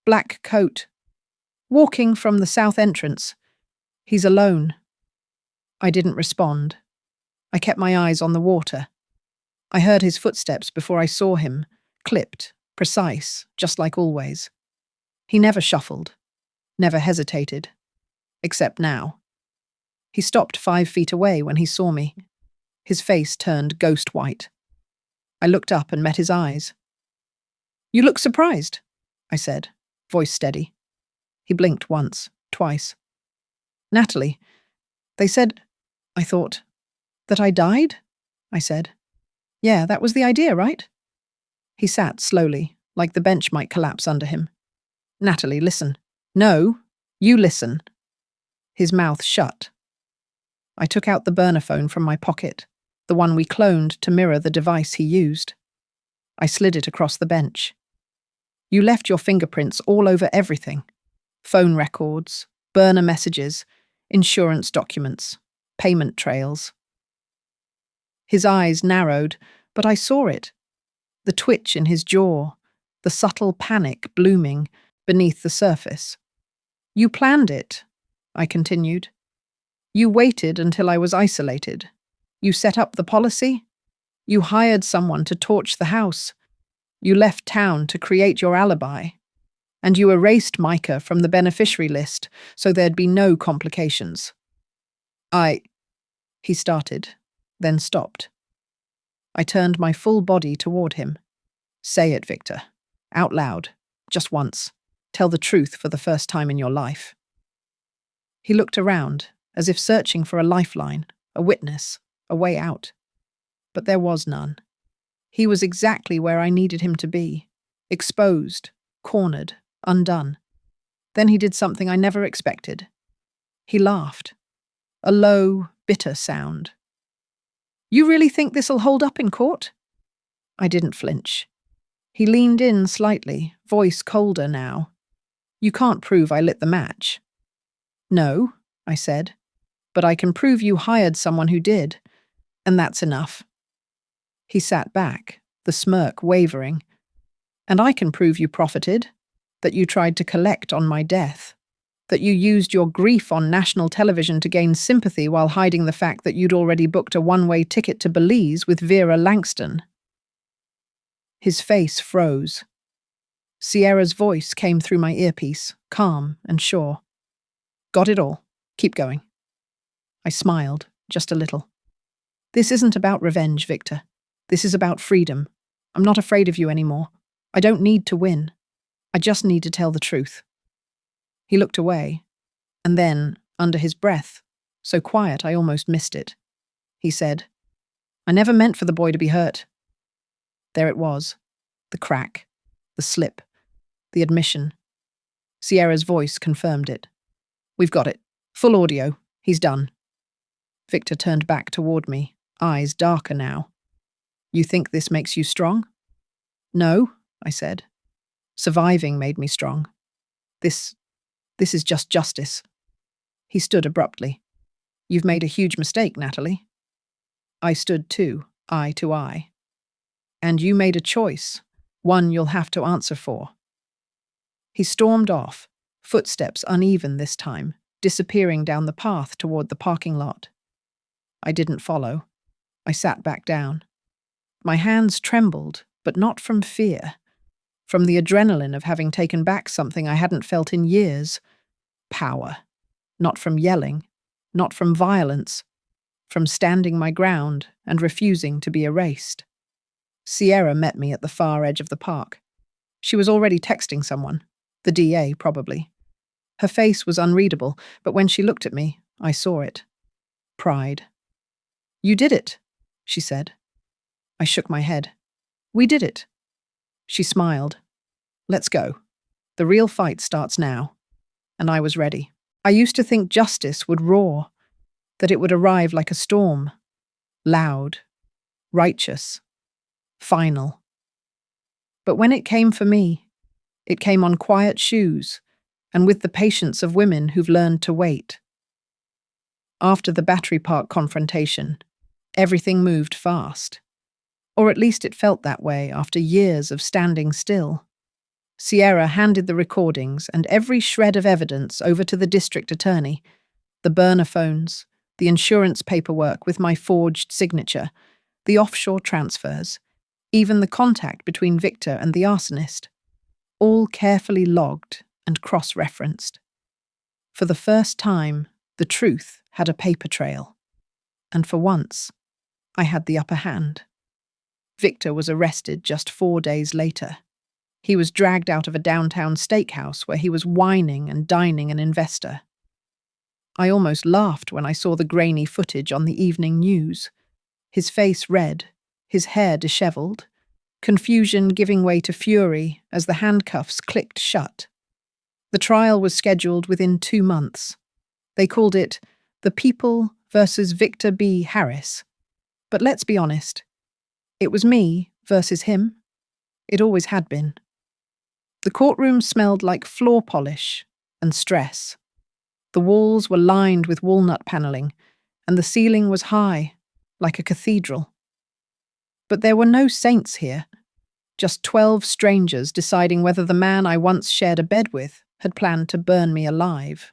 "Black coat. Walking from the south entrance. He's alone." I didn't respond. I kept my eyes on the water. I heard his footsteps before I saw him, clipped, precise, just like always. He never shuffled, never hesitated, except now. He stopped 5 feet away when he saw me. His face turned ghost white. I looked up and met his eyes. "You look surprised," I said, voice steady. He blinked once, twice. "Natalie, they said," I thought, "that I died?" I said. "Yeah, that was the idea, right?" He sat slowly, like the bench might collapse under him. "Natalie, listen." "No, you listen." His mouth shut. I took out the burner phone from my pocket, the one we cloned to mirror the device he used. I slid it across the bench. "You left your fingerprints all over everything. Phone records, burner messages, insurance documents, payment trails." His eyes narrowed, but I saw it. The twitch in his jaw, the subtle panic blooming beneath the surface. "You planned it," I continued. You waited until I was isolated. You set up the policy. You hired someone to torch the house. You left town to create your alibi. And you erased Micah from the beneficiary list so there'd be no complications. He started, then stopped. I turned my full body toward him. Say it, Victor. Out loud. Just once. Tell the truth for the first time in your life. He looked around, as if searching for a lifeline, a witness, a way out. But there was none. He was exactly where I needed him to be. Exposed, cornered, undone. Then he did something I never expected. He laughed. A low, bitter sound. You really think this'll hold up in court? I didn't flinch. He leaned in slightly, voice colder now. You can't prove I lit the match. No, I said, but I can prove you hired someone who did, and that's enough. He sat back, the smirk wavering. And I can prove you profited, that you tried to collect on my death, that you used your grief on national television to gain sympathy while hiding the fact that you'd already booked a one-way ticket to Belize with Vera Langston. His face froze. Sierra's voice came through my earpiece, calm and sure. Got it all. Keep going. I smiled, just a little. This isn't about revenge, Victor. This is about freedom. I'm not afraid of you anymore. I don't need to win. I just need to tell the truth. He looked away, and then, under his breath, so quiet I almost missed it, he said, I never meant for the boy to be hurt. There it was, the crack, the slip, the admission. Sierra's voice confirmed it. We've got it. Full audio. He's done. Victor turned back toward me, eyes darker now. You think this makes you strong? No, I said. Surviving made me strong. This is just justice. He stood abruptly. You've made a huge mistake, Natalie. I stood too, eye to eye. And you made a choice, one you'll have to answer for. He stormed off, footsteps uneven this time, disappearing down the path toward the parking lot. I didn't follow. I sat back down. My hands trembled, but not from fear. From the adrenaline of having taken back something I hadn't felt in years. Power. Not from yelling, not from violence, from standing my ground and refusing to be erased. Sierra met me at the far edge of the park. She was already texting someone, the DA probably. Her face was unreadable, but when she looked at me, I saw it. Pride. You did it, she said. I shook my head. We did it. She smiled. Let's go. The real fight starts now. And I was ready. I used to think justice would roar, that it would arrive like a storm. Loud. Righteous. Final. But when it came for me, it came on quiet shoes, and with the patience of women who've learned to wait. After the Battery Park confrontation, everything moved fast. Or at least it felt that way after years of standing still. Sierra handed the recordings and every shred of evidence over to the district attorney, the burner phones, the insurance paperwork with my forged signature, the offshore transfers, even the contact between Victor and the arsonist, all carefully logged and cross-referenced. For the first time, the truth had a paper trail. And for once, I had the upper hand. Victor was arrested just 4 days later. He was dragged out of a downtown steakhouse where he was whining and dining an investor. I almost laughed when I saw the grainy footage on the evening news. His face red, his hair disheveled, confusion giving way to fury as the handcuffs clicked shut. The trial was scheduled within 2 months. They called it The People versus Victor B. Harris. But let's be honest. It was me versus him. It always had been. The courtroom smelled like floor polish and stress. The walls were lined with walnut paneling, and the ceiling was high, like a cathedral. But there were no saints here, just 12 strangers deciding whether the man I once shared a bed with had planned to burn me alive.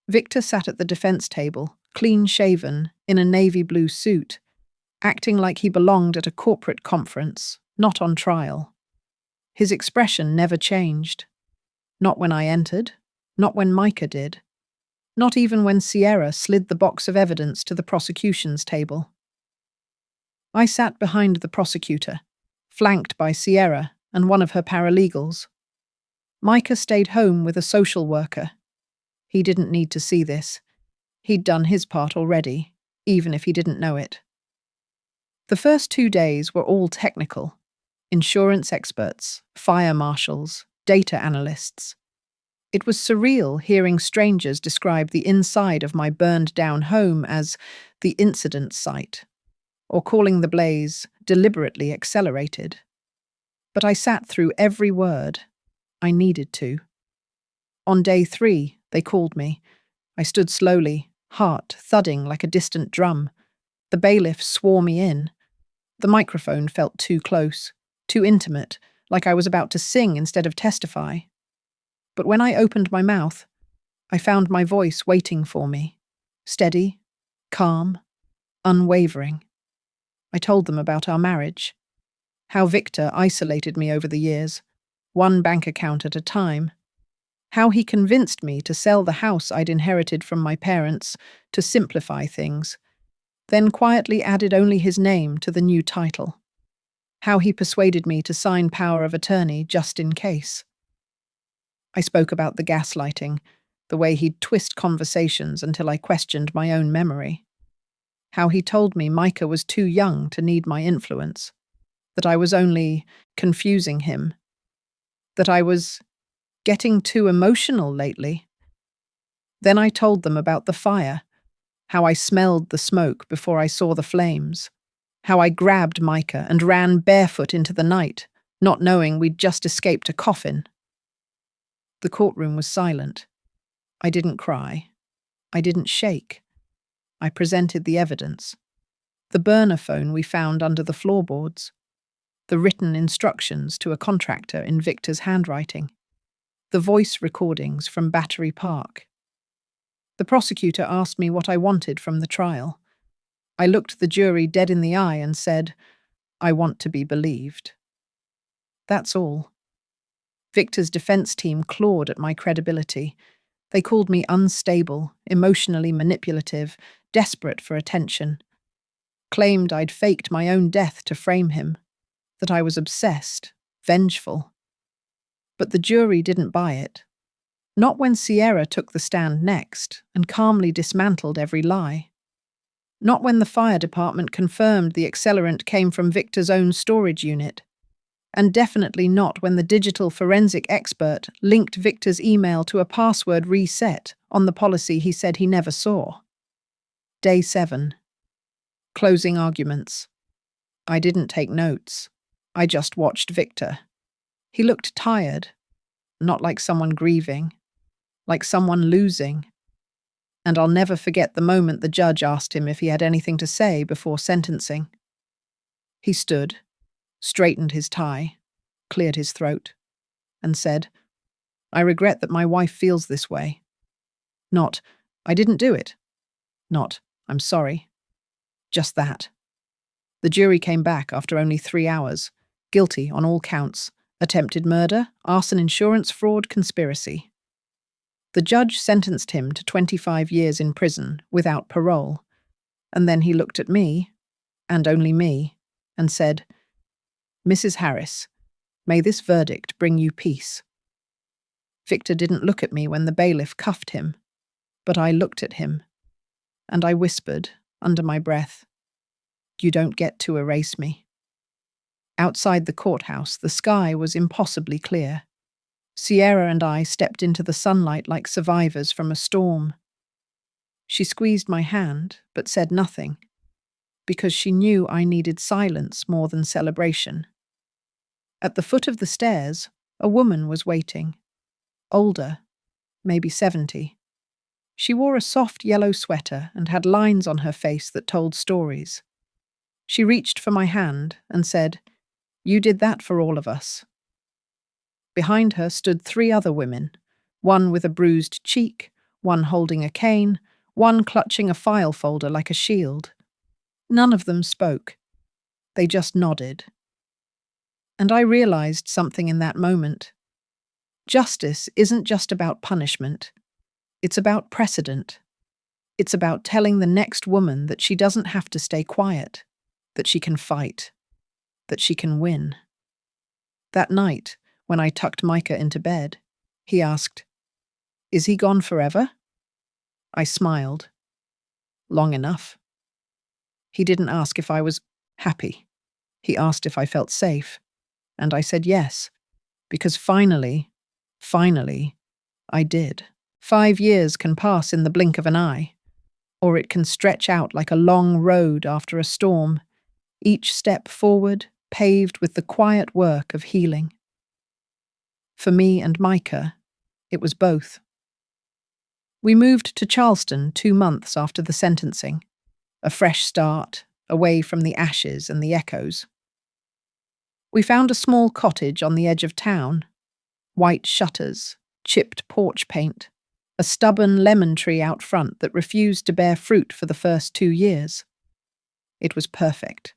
Victor sat at the defense table, clean-shaven, in a navy blue suit, acting like he belonged at a corporate conference, not on trial. His expression never changed. Not when I entered, not when Micah did, not even when Sierra slid the box of evidence to the prosecution's table. I sat behind the prosecutor, flanked by Sierra and one of her paralegals. Micah stayed home with a social worker. He didn't need to see this. He'd done his part already, even if he didn't know it. The first 2 days were all technical. Insurance experts, fire marshals, data analysts. It was surreal hearing strangers describe the inside of my burned-down home as the incident site, or calling the blaze deliberately accelerated. But I sat through every word. I needed to. On day 3, they called me. I stood slowly, heart thudding like a distant drum. The bailiff swore me in. The microphone felt too close, too intimate, like I was about to sing instead of testify. But when I opened my mouth, I found my voice waiting for me, steady, calm, unwavering. I told them about our marriage, how Victor isolated me over the years, one bank account at a time, how he convinced me to sell the house I'd inherited from my parents to simplify things, then quietly added only his name to the new title, how he persuaded me to sign power of attorney just in case. I spoke about the gaslighting, the way he'd twist conversations until I questioned my own memory, how he told me Micah was too young to need my influence, that I was only confusing him, that I was getting too emotional lately. Then I told them about the fire, how I smelled the smoke before I saw the flames, how I grabbed Micah and ran barefoot into the night, not knowing we'd just escaped a coffin. The courtroom was silent. I didn't cry. I didn't shake. I presented the evidence. The burner phone we found under the floorboards, the written instructions to a contractor in Victor's handwriting, the voice recordings from Battery Park. The prosecutor asked me what I wanted from the trial. I looked the jury dead in the eye and said, "I want to be believed." That's all. Victor's defense team clawed at my credibility. They called me unstable, emotionally manipulative, desperate for attention. Claimed I'd faked my own death to frame him, that I was obsessed, vengeful. But the jury didn't buy it. Not when Sierra took the stand next and calmly dismantled every lie. Not when the fire department confirmed the accelerant came from Victor's own storage unit. And definitely not when the digital forensic expert linked Victor's email to a password reset on the policy he said he never saw. Day 7. Closing arguments. I didn't take notes. I just watched Victor. He looked tired, not like someone grieving, like someone losing. And I'll never forget the moment the judge asked him if he had anything to say before sentencing. He stood, straightened his tie, cleared his throat, and said, "I regret that my wife feels this way." Not, "I didn't do it." Not, "I'm sorry." Just that. The jury came back after only 3 hours, guilty on all counts, attempted murder, arson, insurance fraud, conspiracy. The judge sentenced him to 25 years in prison without parole, and then he looked at me, and only me, and said, "Mrs. Harris, may this verdict bring you peace." Victor didn't look at me when the bailiff cuffed him, but I looked at him, and I whispered, under my breath, "You don't get to erase me." Outside the courthouse, the sky was impossibly clear. Sierra and I stepped into the sunlight like survivors from a storm. She squeezed my hand, but said nothing, because she knew I needed silence more than celebration. At the foot of the stairs, a woman was waiting. Older, maybe 70. She wore a soft yellow sweater and had lines on her face that told stories. She reached for my hand and said, "You did that for all of us." Behind her stood 3 other women, one with a bruised cheek, one holding a cane, one clutching a file folder like a shield. None of them spoke. They just nodded. And I realized something in that moment. Justice isn't just about punishment. It's about precedent. It's about telling the next woman that she doesn't have to stay quiet, that she can fight, that she can win. That night, when I tucked Micah into bed, he asked, "Is he gone forever?" I smiled. Long enough. He didn't ask if I was happy. He asked if I felt safe. And I said yes, because finally, I did. 5 years can pass in the blink of an eye, or it can stretch out like a long road after a storm, each step forward paved with the quiet work of healing. For me and Micah, it was both. We moved to Charleston 2 months after the sentencing, a fresh start, away from the ashes and the echoes. We found a small cottage on the edge of town, white shutters, chipped porch paint, a stubborn lemon tree out front that refused to bear fruit for the first 2 years. It was perfect.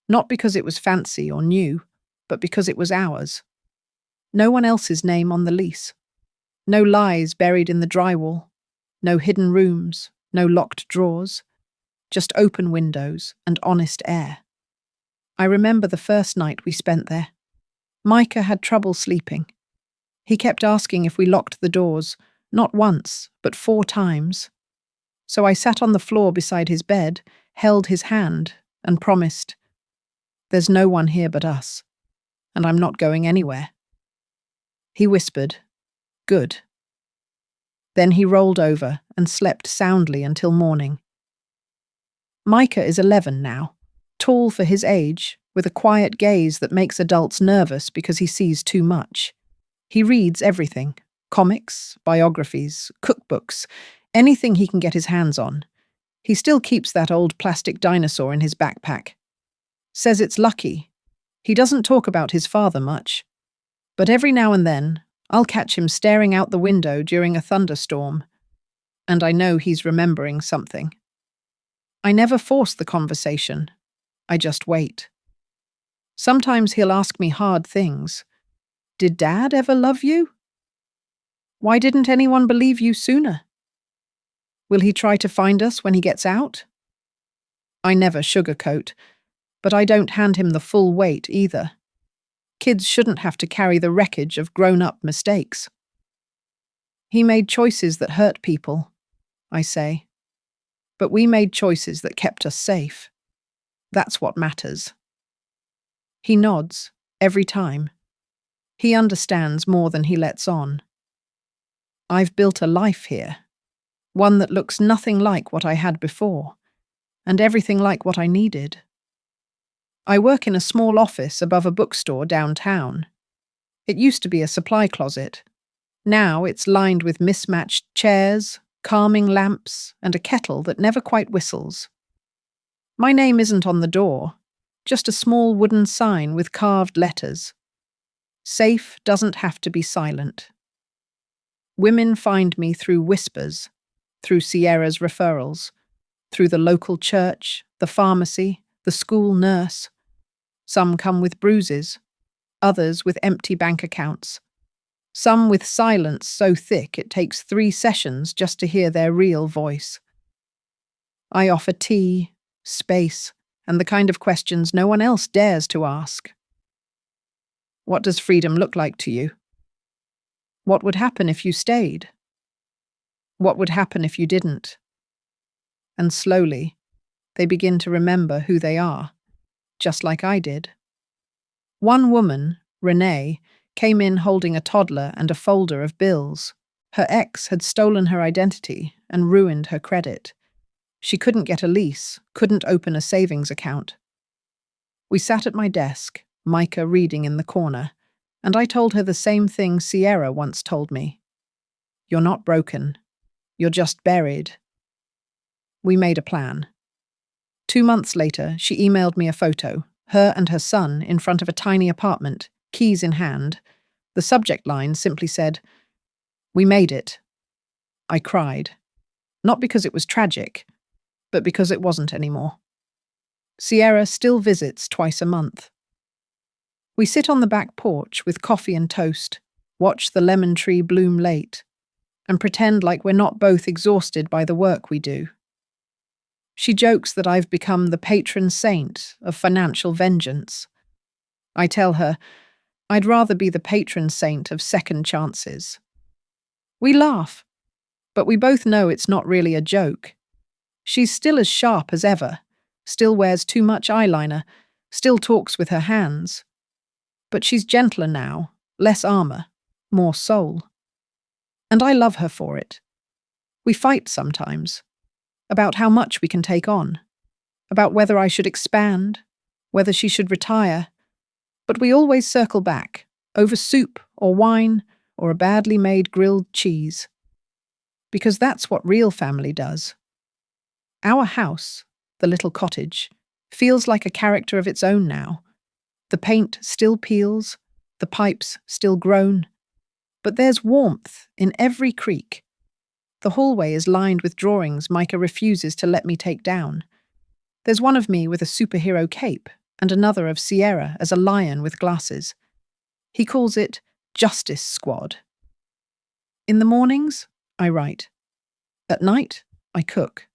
Not because it was fancy or new, but because it was ours. No one else's name on the lease. No lies buried in the drywall. No hidden rooms, no locked drawers. Just open windows and honest air. I remember the first night we spent there. Micah had trouble sleeping. He kept asking if we locked the doors, not once, but 4 times. So I sat on the floor beside his bed, held his hand, and promised, "There's no one here but us, and I'm not going anywhere." He whispered, "Good." Then he rolled over and slept soundly until morning. Micah is 11 now, tall for his age, with a quiet gaze that makes adults nervous because he sees too much. He reads everything: comics, biographies, cookbooks, anything he can get his hands on. He still keeps that old plastic dinosaur in his backpack. Says it's lucky. He doesn't talk about his father much. But every now and then, I'll catch him staring out the window during a thunderstorm, and I know he's remembering something. I never force the conversation. I just wait. Sometimes he'll ask me hard things. Did Dad ever love you? Why didn't anyone believe you sooner? Will he try to find us when he gets out? I never sugarcoat, but I don't hand him the full weight either. Kids shouldn't have to carry the wreckage of grown-up mistakes. He made choices that hurt people, I say. But we made choices that kept us safe. That's what matters. He nods, every time. He understands more than he lets on. I've built a life here, one that looks nothing like what I had before, and everything like what I needed. I work in a small office above a bookstore downtown. It used to be a supply closet. Now it's lined with mismatched chairs, calming lamps, and a kettle that never quite whistles. My name isn't on the door, just a small wooden sign with carved letters. Safe doesn't have to be silent. Women find me through whispers, through Sierra's referrals, through the local church, the pharmacy, the school nurse. Some come with bruises, others with empty bank accounts. Some with silence so thick it takes 3 sessions just to hear their real voice. I offer tea, space, and the kind of questions no one else dares to ask. What does freedom look like to you? What would happen if you stayed? What would happen if you didn't? And slowly, they begin to remember who they are, just like I did. One woman, Renee, came in holding a toddler and a folder of bills. Her ex had stolen her identity and ruined her credit. She couldn't get a lease, couldn't open a savings account. We sat at my desk, Micah reading in the corner, and I told her the same thing Sierra once told me. You're not broken. You're just buried. We made a plan. 2 months later, she emailed me a photo, her and her son in front of a tiny apartment, keys in hand. The subject line simply said, "We made it." I cried. Not because it was tragic, but because it wasn't anymore. Sierra still visits twice a month. We sit on the back porch with coffee and toast, watch the lemon tree bloom late, and pretend like we're not both exhausted by the work we do. She jokes that I've become the patron saint of financial vengeance. I tell her I'd rather be the patron saint of second chances. We laugh, but we both know it's not really a joke. She's still as sharp as ever, still wears too much eyeliner, still talks with her hands. But she's gentler now, less armor, more soul. And I love her for it. We fight sometimes, about how much we can take on, about whether I should expand, whether she should retire, but we always circle back, over soup or wine or a badly made grilled cheese. Because that's what real family does. Our house, the little cottage, feels like a character of its own now. The paint still peels, the pipes still groan, but there's warmth in every creak. The hallway is lined with drawings Micah refuses to let me take down. There's one of me with a superhero cape and another of Sierra as a lion with glasses. He calls it Justice Squad. In the mornings, I write. At night, I cook.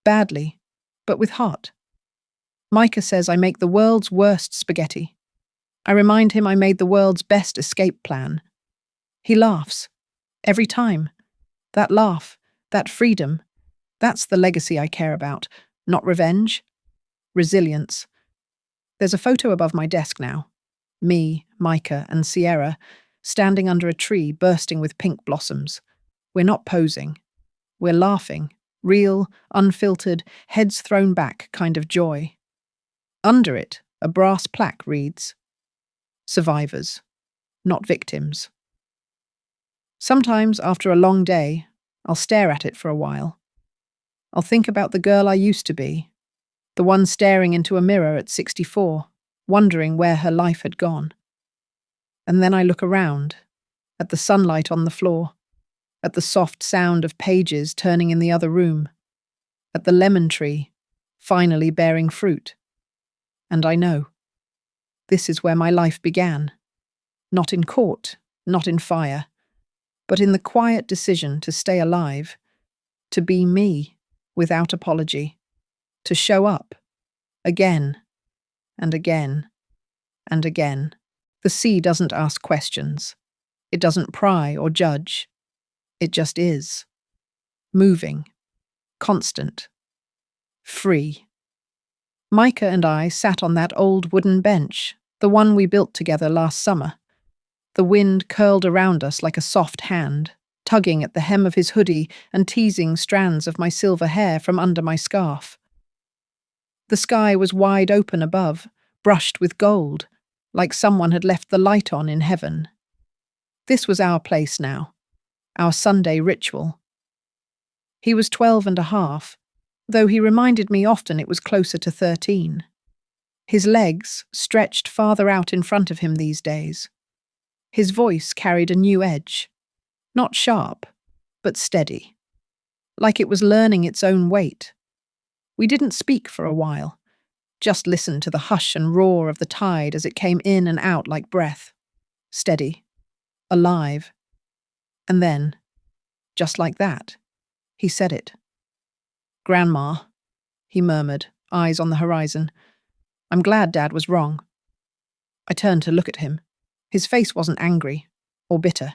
Badly, but with heart. Micah says I make the world's worst spaghetti. I remind him I made the world's best escape plan. He laughs. Every time. That laugh, that freedom, that's the legacy I care about. Not revenge. Resilience. There's a photo above my desk now. Me, Micah, and Sierra, standing under a tree bursting with pink blossoms. We're not posing. We're laughing. Real, unfiltered, heads thrown back kind of joy. Under it, a brass plaque reads, "Survivors, not victims." Sometimes, after a long day, I'll stare at it for a while. I'll think about the girl I used to be, the one staring into a mirror at 64, wondering where her life had gone. And then I look around, at the sunlight on the floor, at the soft sound of pages turning in the other room, at the lemon tree, finally bearing fruit. And I know. This is where my life began. Not in court, not in fire, but in the quiet decision to stay alive, to be me, without apology, to show up, again, and again, and again. The sea doesn't ask questions. It doesn't pry or judge. It just is. Moving. Constant. Free. Micah and I sat on that old wooden bench, the one we built together last summer. The wind curled around us like a soft hand, tugging at the hem of his hoodie and teasing strands of my silver hair from under my scarf. The sky was wide open above, brushed with gold, like someone had left the light on in heaven. This was our place now, our Sunday ritual. He was 12 and a half, though he reminded me often it was closer to 13. His legs stretched farther out in front of him these days. His voice carried a new edge, not sharp, but steady, like it was learning its own weight. We didn't speak for a while, just listened to the hush and roar of the tide as it came in and out like breath, steady, alive. And then, just like that, he said it. "Grandma," he murmured, eyes on the horizon. "I'm glad Dad was wrong." I turned to look at him. His face wasn't angry or bitter,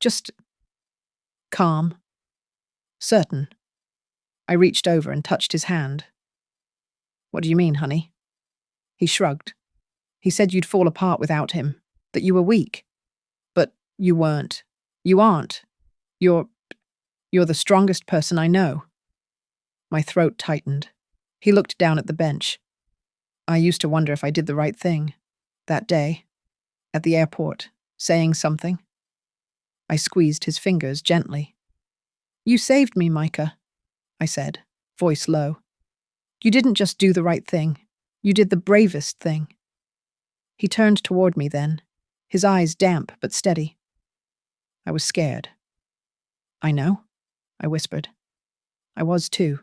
just calm, certain. I reached over and touched his hand. "What do you mean, honey?" He shrugged. "He said you'd fall apart without him, that you were weak. But you weren't. You aren't. You're the strongest person I know." My throat tightened. He looked down at the bench. "I used to wonder if I did the right thing. That day, at the airport, saying something." I squeezed his fingers gently. "You saved me, Micah," I said, voice low. "You didn't just do the right thing. You did the bravest thing." He turned toward me then, his eyes damp but steady. I was scared. "I know," I whispered. I was too.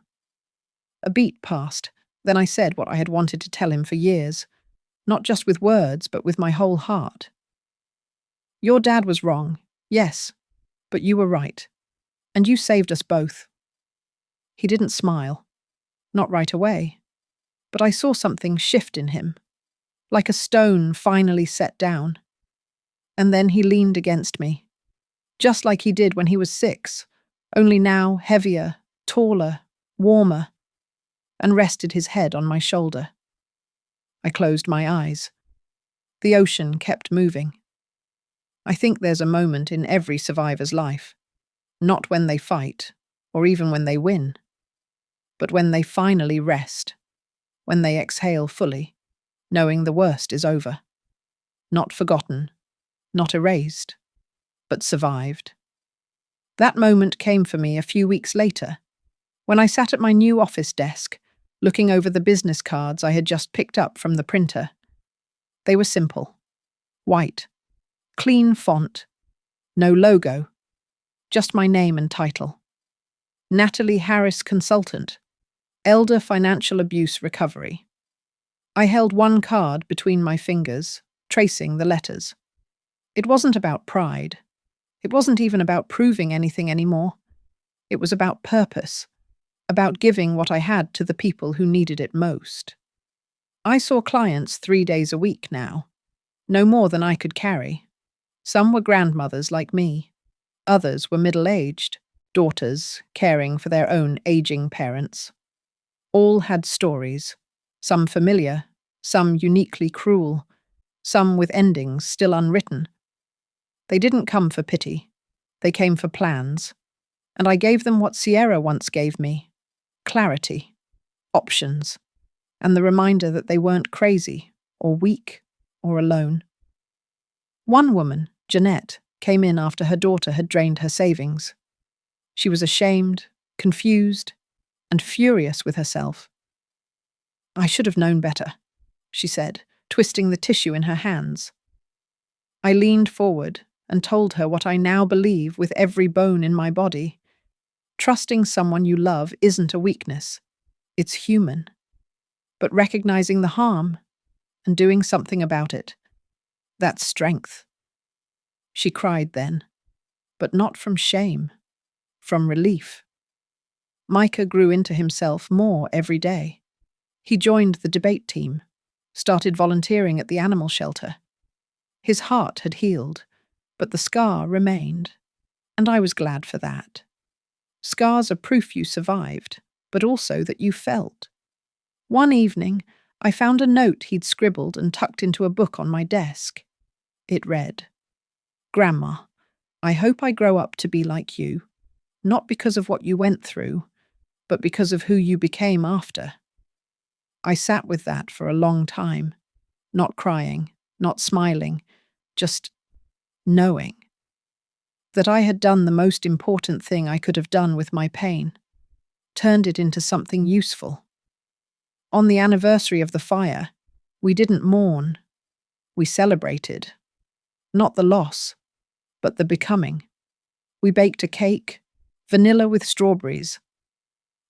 A beat passed. Then I said what I had wanted to tell him for years, not just with words, but with my whole heart. Your dad was wrong, yes, but you were right. And you saved us both. He didn't smile. Not right away. But I saw something shift in him, like a stone finally set down. And then he leaned against me, just like he did when he was 6, only now heavier, taller, warmer, and rested his head on my shoulder. I closed my eyes. The ocean kept moving. I think there's a moment in every survivor's life, not when they fight, or even when they win, but when they finally rest, when they exhale fully, knowing the worst is over. Not forgotten, not erased, but survived. That moment came for me a few weeks later, when I sat at my new office desk, looking over the business cards I had just picked up from the printer. They were simple. White. Clean font. No logo. Just my name and title. Natalie Harris Consultant. Elder Financial Abuse Recovery. I held one card between my fingers, tracing the letters. It wasn't about pride. It wasn't even about proving anything anymore. It was about purpose, about giving what I had to the people who needed it most. I saw clients 3 days a week now, no more than I could carry. Some were grandmothers like me. Others were middle-aged, daughters caring for their own aging parents. All had stories, some familiar, some uniquely cruel, some with endings still unwritten. They didn't come for pity. They came for plans. And I gave them what Sierra once gave me: clarity, options, and the reminder that they weren't crazy, or weak, or alone. One woman, Jeanette, came in after her daughter had drained her savings. She was ashamed, confused, and furious with herself. I should have known better, she said, twisting the tissue in her hands. I leaned forward and told her what I now believe with every bone in my body. Trusting someone you love isn't a weakness. It's human. But recognizing the harm and doing something about it, that's strength. She cried then, but not from shame, from relief. Micah grew into himself more every day. He joined the debate team, started volunteering at the animal shelter. His heart had healed, but the scar remained, and I was glad for that. Scars are proof you survived, but also that you felt. One evening, I found a note he'd scribbled and tucked into a book on my desk. It read, "Grandma, I hope I grow up to be like you, not because of what you went through, but because of who you became after." I sat with that for a long time, not crying, not smiling, just knowing that I had done the most important thing I could have done with my pain, turned it into something useful. On the anniversary of the fire, we didn't mourn, we celebrated. Not the loss, but the becoming. We baked a cake, vanilla with strawberries.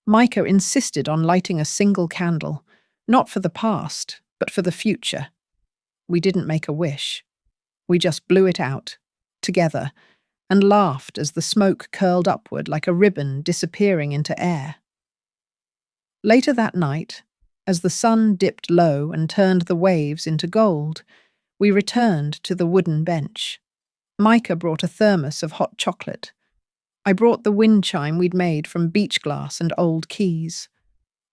Micah insisted on lighting a single candle, not for the past, but for the future. We didn't make a wish. We just blew it out, together, and laughed as the smoke curled upward like a ribbon disappearing into air. Later that night, as the sun dipped low and turned the waves into gold, we returned to the wooden bench. Micah brought a thermos of hot chocolate. I brought the wind chime we'd made from beach glass and old keys.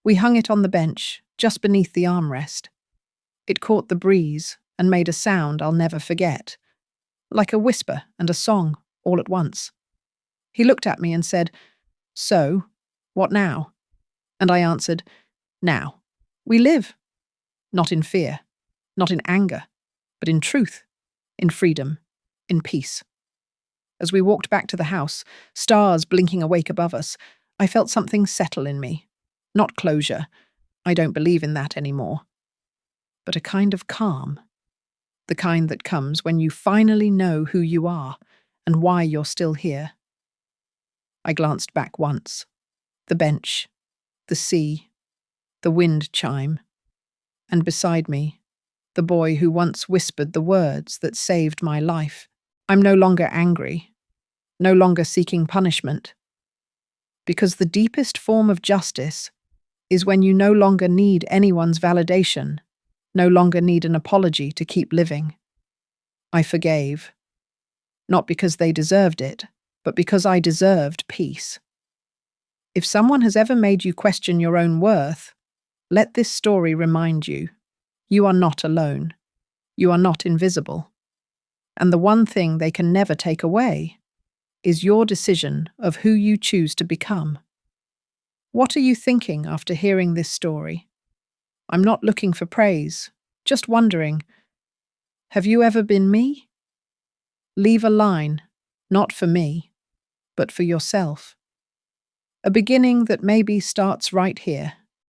We hung it on the bench, just beneath the armrest. It caught the breeze and made a sound I'll never forget, like a whisper and a song all at once. He looked at me and said, "So, what now?" And I answered, "Now. We live. Not in fear, not in anger, but in truth, in freedom, in peace." As we walked back to the house, stars blinking awake above us, I felt something settle in me. Not closure. I don't believe in that anymore. But a kind of calm. The kind that comes when you finally know who you are and why you're still here. I glanced back once. The bench, the sea, the wind chime, and beside me, the boy who once whispered the words that saved my life. I'm no longer angry, no longer seeking punishment, because the deepest form of justice is when you no longer need anyone's validation, no longer need an apology to keep living. I forgave, not because they deserved it, but because I deserved peace. If someone has ever made you question your own worth, let this story remind you, you are not alone. You are not invisible. And the one thing they can never take away is your decision of who you choose to become. What are you thinking after hearing this story? I'm not looking for praise, just wondering, have you ever been me? Leave a line, not for me, but for yourself. A beginning that maybe starts right here.